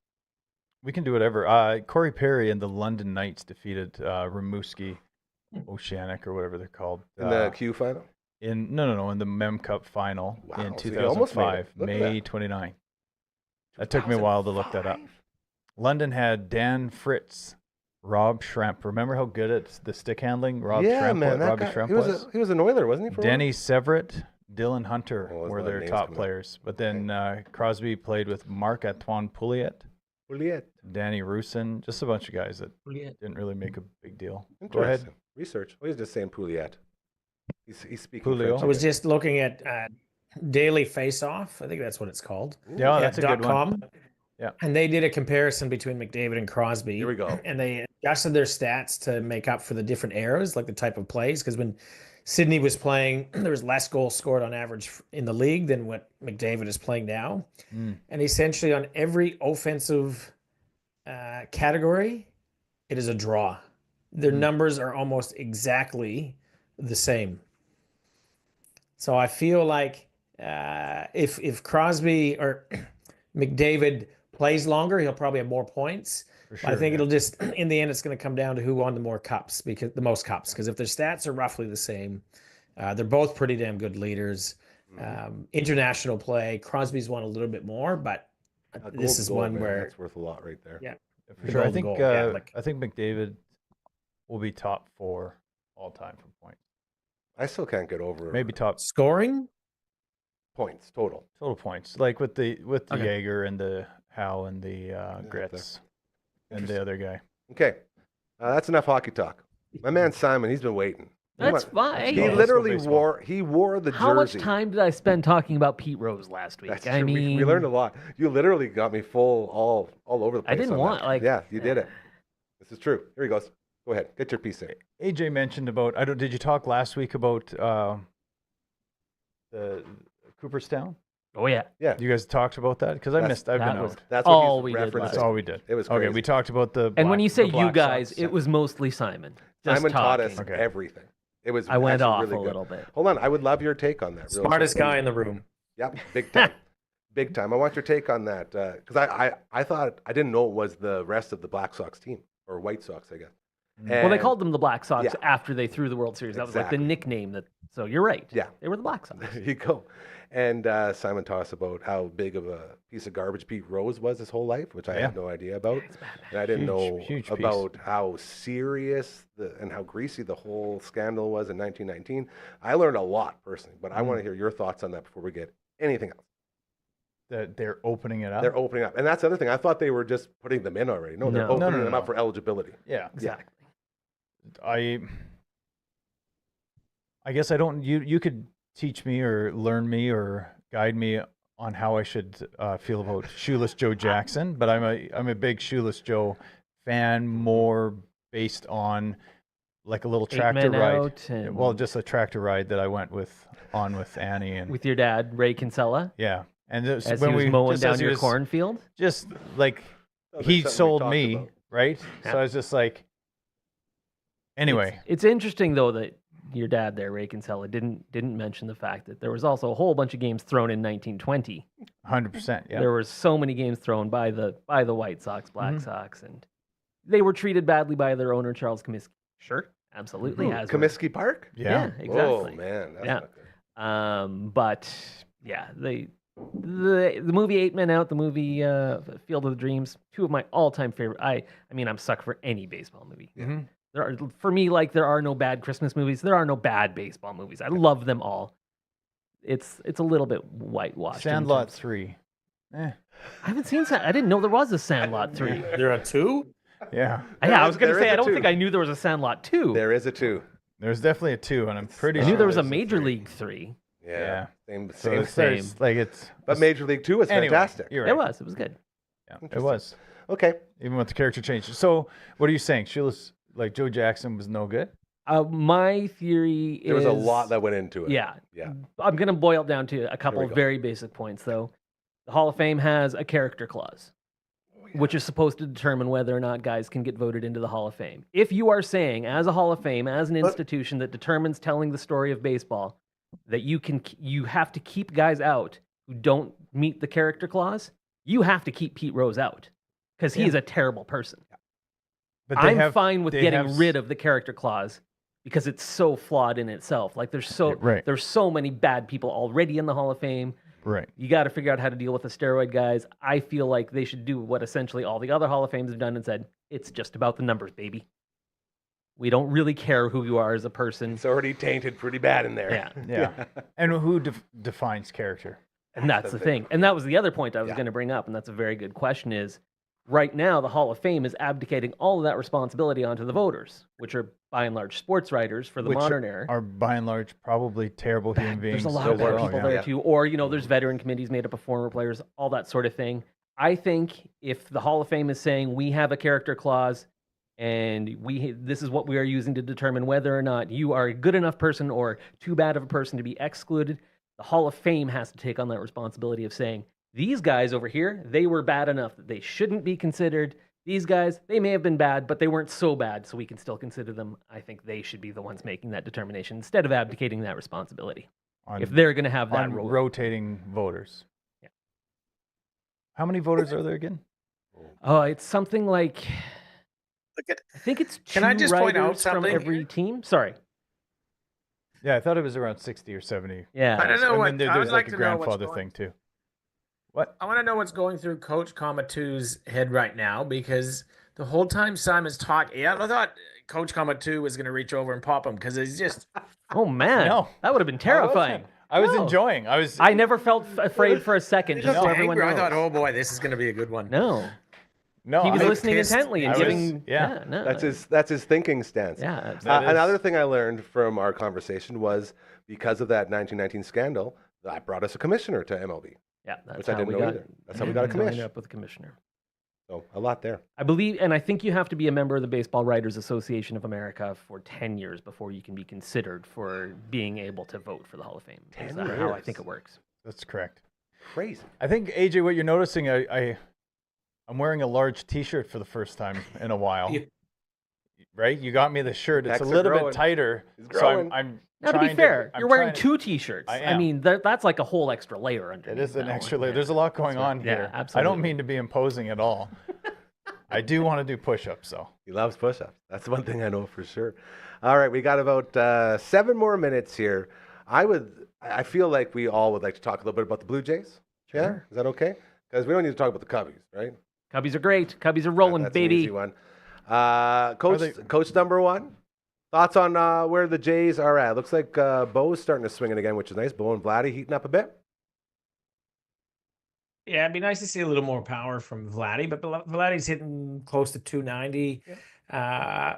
We can do whatever. Corey Perry and the London Knights defeated Rimouski Oceanic or whatever they're called. In the Q final? In the Mem Cup final Wow, in so you almost made 2005, it. Look at May that. 29. That took me a while to look that up. London had Dan Fritz, Rob Schremp. Remember how good at the stick handling Robbie Schremp was? He was an Oiler, wasn't he? For Denny Severett, Dylan Hunter Oh, there's a were lot of their names top coming up. players. But then Crosby played with Marc-Antoine Pouliot, Juliet. Danny Rusin, just a bunch of guys that Pouliot. didn't really make a big deal. Go ahead. Interesting. Research. Oh, he's just saying Pouliot. He's speaking Pouliot. French. I was just looking at Daily Face Off. I think that's what it's called. Yeah, that's a good one. .com. Yeah. And they did a comparison between McDavid and Crosby. Here we go. And they adjusted their stats to make up for the different eras, like the type of plays. Because when Sydney was playing, there was less goals scored on average in the league than what McDavid is playing now. And essentially on every offensive category, it is a draw. Their numbers are almost exactly the same. So I feel like if Crosby or McDavid plays longer, he'll probably have more points. Sure, I think it'll just, in the end, it's going to come down to who won the most cups. Because if their stats are roughly the same, they're both pretty damn good leaders. International play, Crosby's won a little bit more, but this is one where that's worth a lot right there. Yeah. For The sure. I golden think goal, yeah, like- I think McDavid will be top 4 all time for points. I still can't get over Maybe top scoring. points total. total points, like with the Okay. Jaeger and the Howe and the Gritz and the other guy. Okay, that's enough hockey talk. My man Simon, he's been waiting. That's Come on. fine. He Let's go literally baseball. wore the How much jersey. time did I spend talking about Pete Rose last week? That's I true. mean, we learned a lot. You literally got me full all over the place. I didn't on want, that. like- Yeah, you did it. This is true. Here he goes. Go ahead, get your piece in. AJ mentioned about. Did you talk last week about the Cooperstown? Oh yeah. Yeah, You guys talked about that because I That's- missed. I've that been was- out. that's all what we he's did referencing. last That's all we did. It was Okay, crazy. we talked about the. And when Black- you say the you Black guys, Sox. it was mostly Simon. Just Simon taught us talking. Okay. everything. It was. I went actually off really a good. little bit. Hold on, I would love your take on that. real Smartest quick. guy in the room. Yep, big time. Big time. I want your take on that because I thought I didn't know it was the rest of the Black Sox team or White Sox, I guess. Well, they And- called them the Black Sox Yeah. after they threw the World Series. That was like Exactly. the nickname that. So you're right. Yeah. They were the Black Sox. There you go. And Simon taught us about how big of a piece of garbage Pete Rose was his whole life, which I had no idea about. And I didn't know Huge piece. about how serious and how greasy the whole scandal was in 1919. I learned a lot personally, but I want to hear your thoughts on that before we get anything else. that they're opening it up. They're opening up. And that's the other thing. I thought they were just putting them in already. No, they're No. opening No, them no. up for eligibility. Yeah. Exactly. I guess I don't. You could teach me or learn me or guide me on how I should feel about Shoeless Joe Jackson, but I'm a big Shoeless Joe fan, more based on like a little tractor 8 Men ride. Out and- Well, just a tractor ride that I went with Annie and With your dad, Ray Kinsella, yeah. And this, as when he was we mowing just down as he your was- cornfield. just like Sounds like he something we sold talked me, about. right? Yeah. So I was just like, anyway. It's interesting though that your dad there, Ray Kinsella, didn't mention the fact that there was also a whole bunch of games thrown in 1920. 100%. Yeah. There were so many games thrown by the White Sox, Black Mhm. Sox, and they were treated badly by their owner, Charles Comiskey. Sure, absolutely. As were- Comiskey Park? Yeah. exactly. Oh, man. That's Yeah. not good. But yeah, the movie 8 Men Out, the movie Field of the Dreams, two of my all-time favorite. I mean, I'm a sucker for any baseball movie. Mhm. There are, for me, like there are no bad Christmas movies. There are no bad baseball movies. I love them all. It's a little bit whitewashed. in Sandlot terms- 3. I haven't seen. I didn't know there was a Sandlot 3. There are two. Yeah. Yeah, I was gonna There say is I a don't 2. think I knew there was a Sandlot 2. There is a 2. There's definitely a 2, and I'm pretty I sure knew there was a there's a Major 3. League 3. Yeah. Yeah. Same, So same. it's, there's, like it's. But Major League 2 was anyway, fantastic. You're right. It was good. Yeah, it Interesting. was. Okay. Even with the character changes. So, what are you saying? Shoeless, like Joe Jackson was no good? My theory There is was a lot that went into it. Yeah. Yeah. I'm going to boil it down to a couple we of go. very basic points, though. The Hall of Fame has a character clause, which is supposed to determine whether or not guys can get voted into the Hall of Fame. If you are saying, as a Hall of Fame, as an institution that determines telling the story of baseball, that you have to keep guys out who don't meet the character clause, you have to keep Pete Rose out because he is a terrible person. But I'm fine with they getting have rid of the character clause because it's so flawed in itself. Like there's so Right. there's so many bad people already in the Hall of Fame. Right. You got to figure out how to deal with the steroid guys. I feel like they should do what essentially all the other Hall of Fames have done and said, it's just about the numbers, baby. We don't really care who you are as a person. It's already tainted pretty bad in there. Yeah. Yeah. And who defines character? And that's the thing. And that was the other point I was going to bring up, and that's a very good question, is right now the Hall of Fame is abdicating all of that responsibility onto the voters, which are by and large sports writers for the modern era. Are by and large probably terrible human beings. There's a lot of bad people there yeah. too. Or, there's veteran committees made up of former players, all that sort of thing. I think if the Hall of Fame is saying we have a character clause and this is what we are using to determine whether or not you are a good enough person or too bad of a person to be excluded, the Hall of Fame has to take on that responsibility of saying, these guys over here, they were bad enough that they shouldn't be considered. These guys, they may have been bad, but they weren't so bad, so we can still consider them. I think they should be the ones making that determination instead of abdicating that responsibility. If they're going to have that role. Rotating voters. Yeah. How many voters are there again? Oh, it's something like, Look at, I think it's two Can I just point out writers from something every here? team. Sorry. Yeah, I thought it was around 60 or 70. Yeah. I don't know And what then I there's would like like a to know what's grandfather going. thing too. What? I want to know what's going through Coach Kamatu's head right now, because the whole time Simon's talking, I thought Coach Kamatu was going to reach over and pop him because he's just. Oh, man. No. That would have been terrifying. I was No. enjoying. I never felt afraid for a second, just Just so everyone angry. I knows. thought, oh boy, this is going to be a good one. No. No, He was I listening pissed. intently and I was- giving. yeah. No. That's his thinking stance. Yeah. absolutely. That is- Another thing I learned from our conversation was because of that 1919 scandal, that brought us a commissioner to MLB, Yeah. That's which I how didn't we know got either. That's how we got a ended commissioner. up with a commissioner. So a lot there. I believe, and I think you have to be a member of the Baseball Writers Association of America for 10 years before you can be considered for being able to vote for the Hall of Fame. 10 Is that how I years? think it works? That's correct. Crazy. I think AJ, what you're noticing, I'm wearing a large T-shirt for the first time in a while. Yeah. Right? You got me the shirt. It's Pecs a are little growing. bit tighter. It's So growing. I'm Now, to be trying fair, I'm you're wearing trying to- 2 T-shirts. I I am. mean, that's like a whole extra layer under. It is an extra layer. There's a lot going on Yeah, here. I absolutely. don't mean to be imposing at all. I do want to do push-ups, though. He loves push-ups. That's one thing I know for sure. All right, we got about 7 more minutes here. I feel like we all would like to talk a little bit about the Blue Jays. Yeah, Sure. is that okay? Because we don't need to talk about the Cubbies, right? Cubbies are great. Cubbies are rolling, That's an baby. easy one. Coach, they- coach number 1. Thoughts on where the Jays are at? Looks like Bo's starting to swing it again, which is nice. Bo and Vladdy heating up a bit. Yeah, it'd be nice to see a little more power from Vladdy, but Vladdy's hitting close to 290.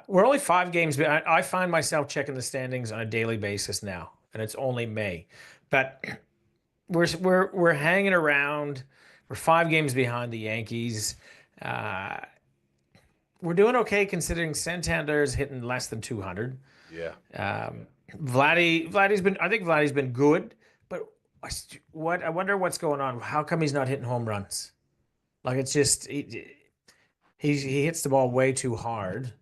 We're only 5 games behind. I find myself checking the standings on a daily basis now, and it's only May, but we're hanging around. We're 5 games behind the Yankees. We're doing okay considering Santander's hitting less than 200. Yeah. Vladdy's been. I think Vladdy's been good, but I wonder what's going on. How come he's not hitting home runs? Like it's just he hits the ball way too hard.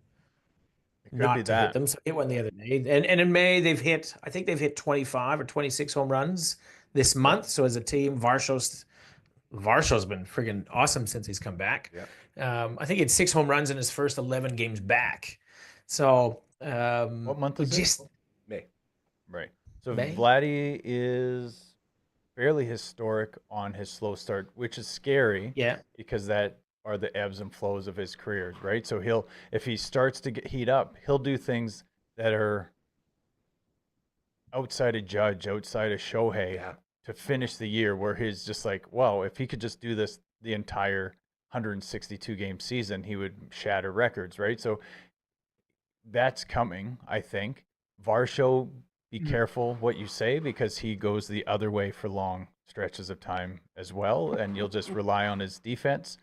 It could Not be to hit that. them. So he hit one the other day, and in May I think they've hit 25 or 26 home runs this month. So as a team, Varsho's been friggin' awesome since he's come back. Yeah. I think he had 6 home runs in his first 11 games back. So What month is it? just May. Right. So May? Vladdy is fairly historic on his slow start, which is scary. yeah. Because that are the ebbs and flows of his career, right? So if he starts to heat up, he'll do things that are outside of Judge, outside of Shohei Yeah. to finish the year, where he's just like, wow, if he could just do this the entire 162 game season, he would shatter records, right? So that's coming, I think. Varsho, be careful what you say, because he goes the other way for long stretches of time as well, and you'll just rely on his defense.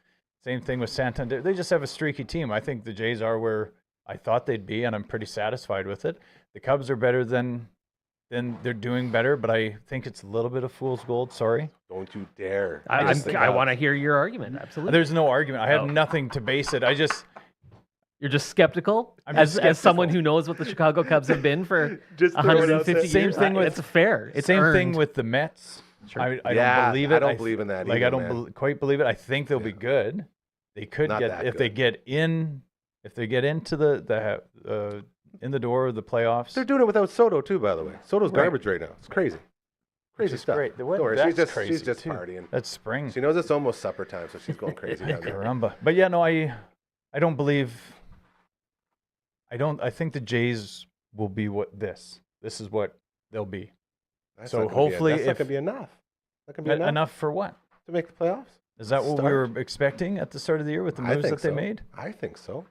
Same thing with Santander. They just have a streaky team. I think the Jays are where I thought they'd be, and I'm pretty satisfied with it. The Cubs are better than they're doing better, but I think it's a little bit of fool's gold. Sorry. Don't you dare. I want to hear your argument. Absolutely. There's no argument. I have Oh. nothing to base it. You're just skeptical, I'm as just someone skeptical. who knows what the Chicago Cubs have been for Just throw it out 150 there. years. Same thing with- It's fair. It's Same thing earned. with the Mets. Sure. I Yeah, don't believe it. I don't believe in that Like either, I don't man. quite believe it. I think they'll be good. They could Not get that if good. they get in. If they get into the in the door of the playoffs. They're doing it without Soto too, by the way. Soto's Right. garbage right now. It's crazy. Crazy is stuff. great. Don't worry, That's she's just crazy too. partying. That's spring. She knows it's almost supper time, so she's going crazy down there. Caramba. But yeah, no, I don't believe. I think the Jays will be what this. This is what they'll be. That's So not gonna be- hopefully that's not if- gonna be enough. That can be enough Enough for what? to make the playoffs. Is that what we Start. were expecting at the start of the year with the I moves think that they so. made? I think so. Okay.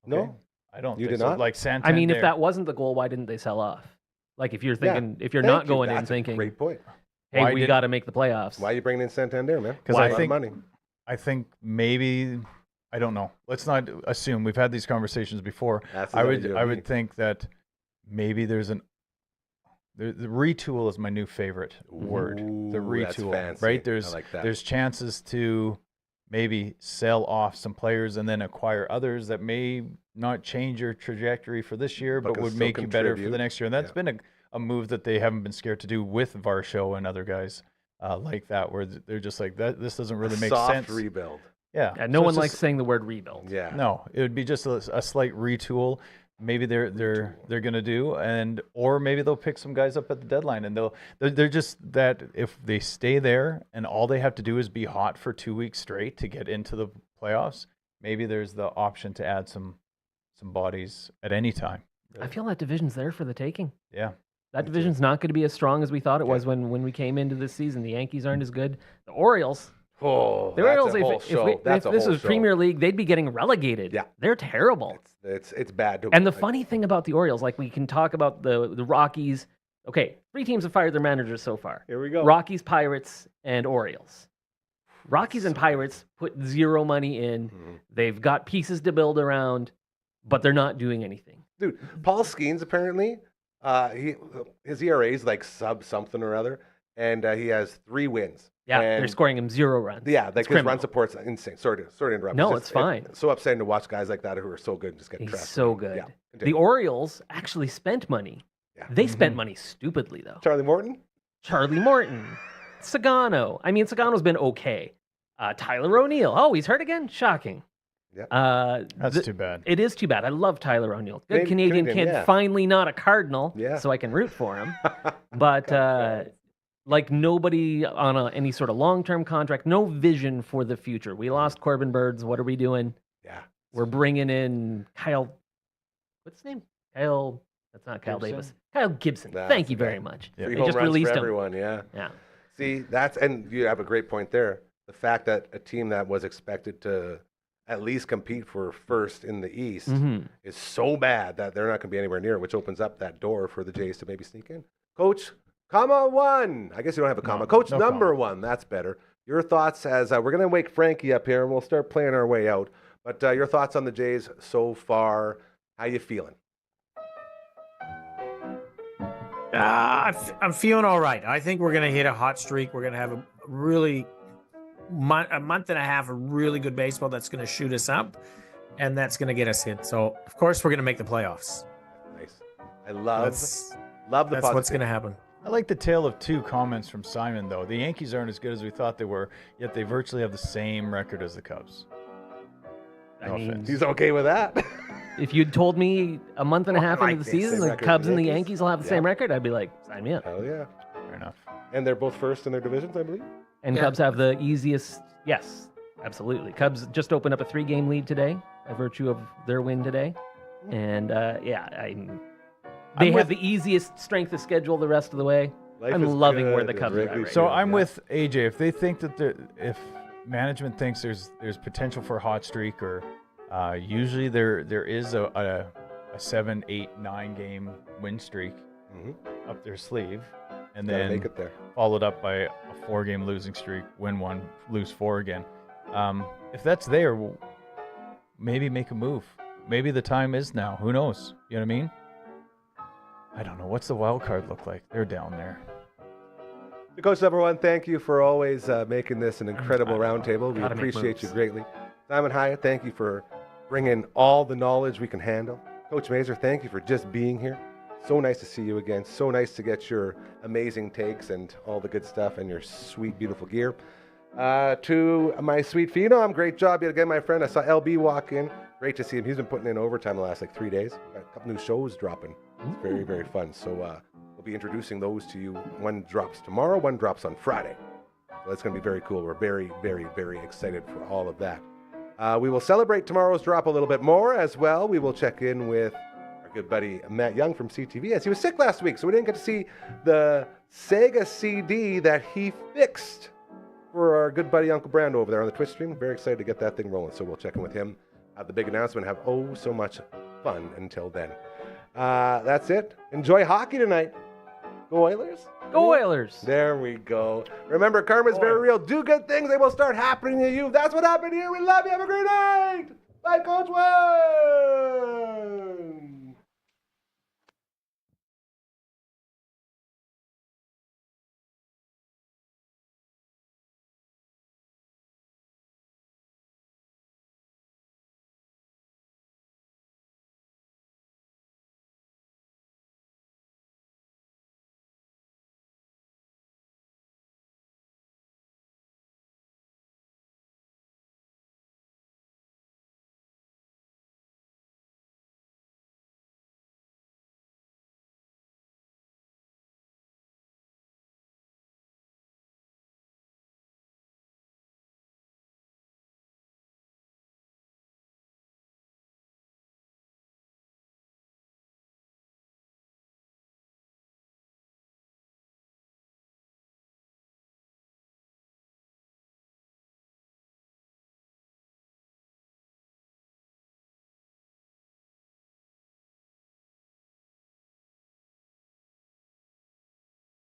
No, I don't. You think did so. not? Like Santander. I mean, if that wasn't the goal, why didn't they sell off? Like if you're Yeah. thinking, if you're Thank not you. going in That's a thinking, great point. hey, Why we did- got to make the playoffs. Why are you bringing in Santander, man? 'Cause A I lot of think- money. I think maybe I don't know. Let's not assume. We've had these conversations before. That's I exactly would what I would think that maybe there's the retool is my new favorite word. The Ooh, that's retool, fancy. right? I like that. There's chances to maybe sell off some players and then acquire others that may not change your trajectory for this year, But but can would still make you better for contribute. the next year. And that's Yeah. been a move that they haven't been scared to do with Varsho and other guys like that, where they're just like that. This doesn't really make Soft sense. rebuild. Yeah, Yeah, no so one it's likes just- saying the word rebuild. Yeah. No, it would be just a slight retool. Maybe they're gonna do, or maybe they'll pick some guys up at the deadline, and they're just that if they stay there and all they have to do is be hot for 2 weeks straight to get into the playoffs. Maybe there's the option to add some bodies at any time. I feel that division's there for the taking. Yeah, That division's not going to be as strong as we thought it was when we came into this season. The Yankees aren't as good. The Orioles. Oh, The that's Orioles, a whole if show. That's a this whole was show. Premier League, they'd be getting relegated. Yeah. They're terrible. It's bad. To, And the funny thing about the Orioles, like we can talk about the Rockies. Okay, 3 teams have fired their managers so far. Here we go. Rockies, Pirates, and Orioles. Rockies and Pirates put zero money in. Mhm. They've got pieces to build around, but they're not doing anything. Dude, Paul Skeens apparently, his ERA is like sub something or other, and he has 3 wins. Yeah, And they're scoring him 0 runs. Yeah, like It's his run criminal. support's insane. Sorry to interrupt. No, just- it's fine. so upsetting to watch guys like that who are so good and just get He's trapped. so good. Yeah, The continue. Orioles actually spent money. Yeah. They spent Mhm. money stupidly, though. Charlie Morton. Charlie Morton, Sagano. I mean, Sagano's been okay. Tyler O'Neill. Oh, he's hurt again? Shocking. Yeah. that's too bad. It is too bad. I love Tyler O'Neill. Good Canadian, Canadian kid. yeah. Finally not a Cardinal, Yeah. so I can root for him. But like nobody on any sort of long-term contract, no vision for the future. We lost Corbin Birds. What are we doing? Yeah. We're bringing in Kyle. What's his name? Kyle. That's not Kyle Gibson? Davis. Kyle Gibson. That's Thank you the guy. very much. Yeah. Free They home just runs released for him. everyone. Yeah. Yeah. See, and you have a great point there. The fact that a team that was expected to at least compete for first in the East Mhm. is so bad that they're not going to be anywhere near, which opens up that door for the Jays to maybe sneak in. Coach, comma 1. I guess you don't have a comma. No, Coach no number comma. 1. That's better. Your thoughts as we're going to wake Frankie up here and we'll start playing our way out. But your thoughts on the Jays so far. How you feeling? I'm feeling all right. I think we're going to hit a hot streak. We're going to have a really a month and a half of really good baseball that's going to shoot us up, and that's going to get us in. So, of course, we're going to make the playoffs. Nice. I love That's the what's going positivity. to happen. I like the tale of 2 comments from Simon, though. The Yankees aren't as good as we thought they were, yet they virtually have the same record as the Cubs. I No mean, offense. He's okay with that. if you'd told me a month and a half Like into the the season same the record as Cubs the and the Yankees? Yankees will have the Yeah. same record, I'd be like, sign me up. Hell yeah. Fair enough. And they're both first in their divisions, I believe. And Yeah. Cubs have the easiest. Yes, absolutely. Cubs just opened up a 3-game lead today by virtue of their win today. And they have with- the easiest strength of schedule the rest of the way. Life I'm is loving where good the in Cubs are at Wrigley right So Field, I'm yeah. with AJ. If they think that if management thinks there's potential for a hot streak, or usually there is a 7, 8, 9 game win streak Mhm. up their sleeve, and Gotta then make it there. followed up by a 4-game losing streak, win 1, lose 4 again. If that's there, well, maybe make a move. Maybe the time is now. Who knows? You know what I mean? I don't know. What's the wild card look like? They're down there. Coach number 1, thank you for always making this an incredible roundtable. We Gotta make appreciate you moves. greatly. Simon Hyatt, thank you for bringing all the knowledge we can handle. Coach Mazer, thank you for just being here. So nice to see you again. So nice to get your amazing takes and all the good stuff and your sweet, beautiful gear. To my sweet Phenom, great job yet again, my friend. I saw LB walk in. Great to see him. He's been putting in overtime the last 3 days. Got a couple new shows dropping. It's very, very fun. So we'll We'll be introducing those to you. One drops tomorrow, one drops on Friday. So that's going to be very cool. We're very, very, very excited for all of that. We will celebrate tomorrow's drop a little bit more as well. We will check in with our good buddy Matt Young from CTV, as he was sick last week, so we didn't get to see the Sega CD that he fixed for our good buddy Uncle Brando over there on the Twitch stream. Very excited to get that thing rolling, so we'll check in with him, have the big announcement, have so much fun until then. That's it. Enjoy hockey tonight. Go Oilers. Go Oilers. There we go. Remember, karma's very real. Do good things, they will start happening to you. That's what happened here. We love you. Have a great night. Bye, Coach Wayne.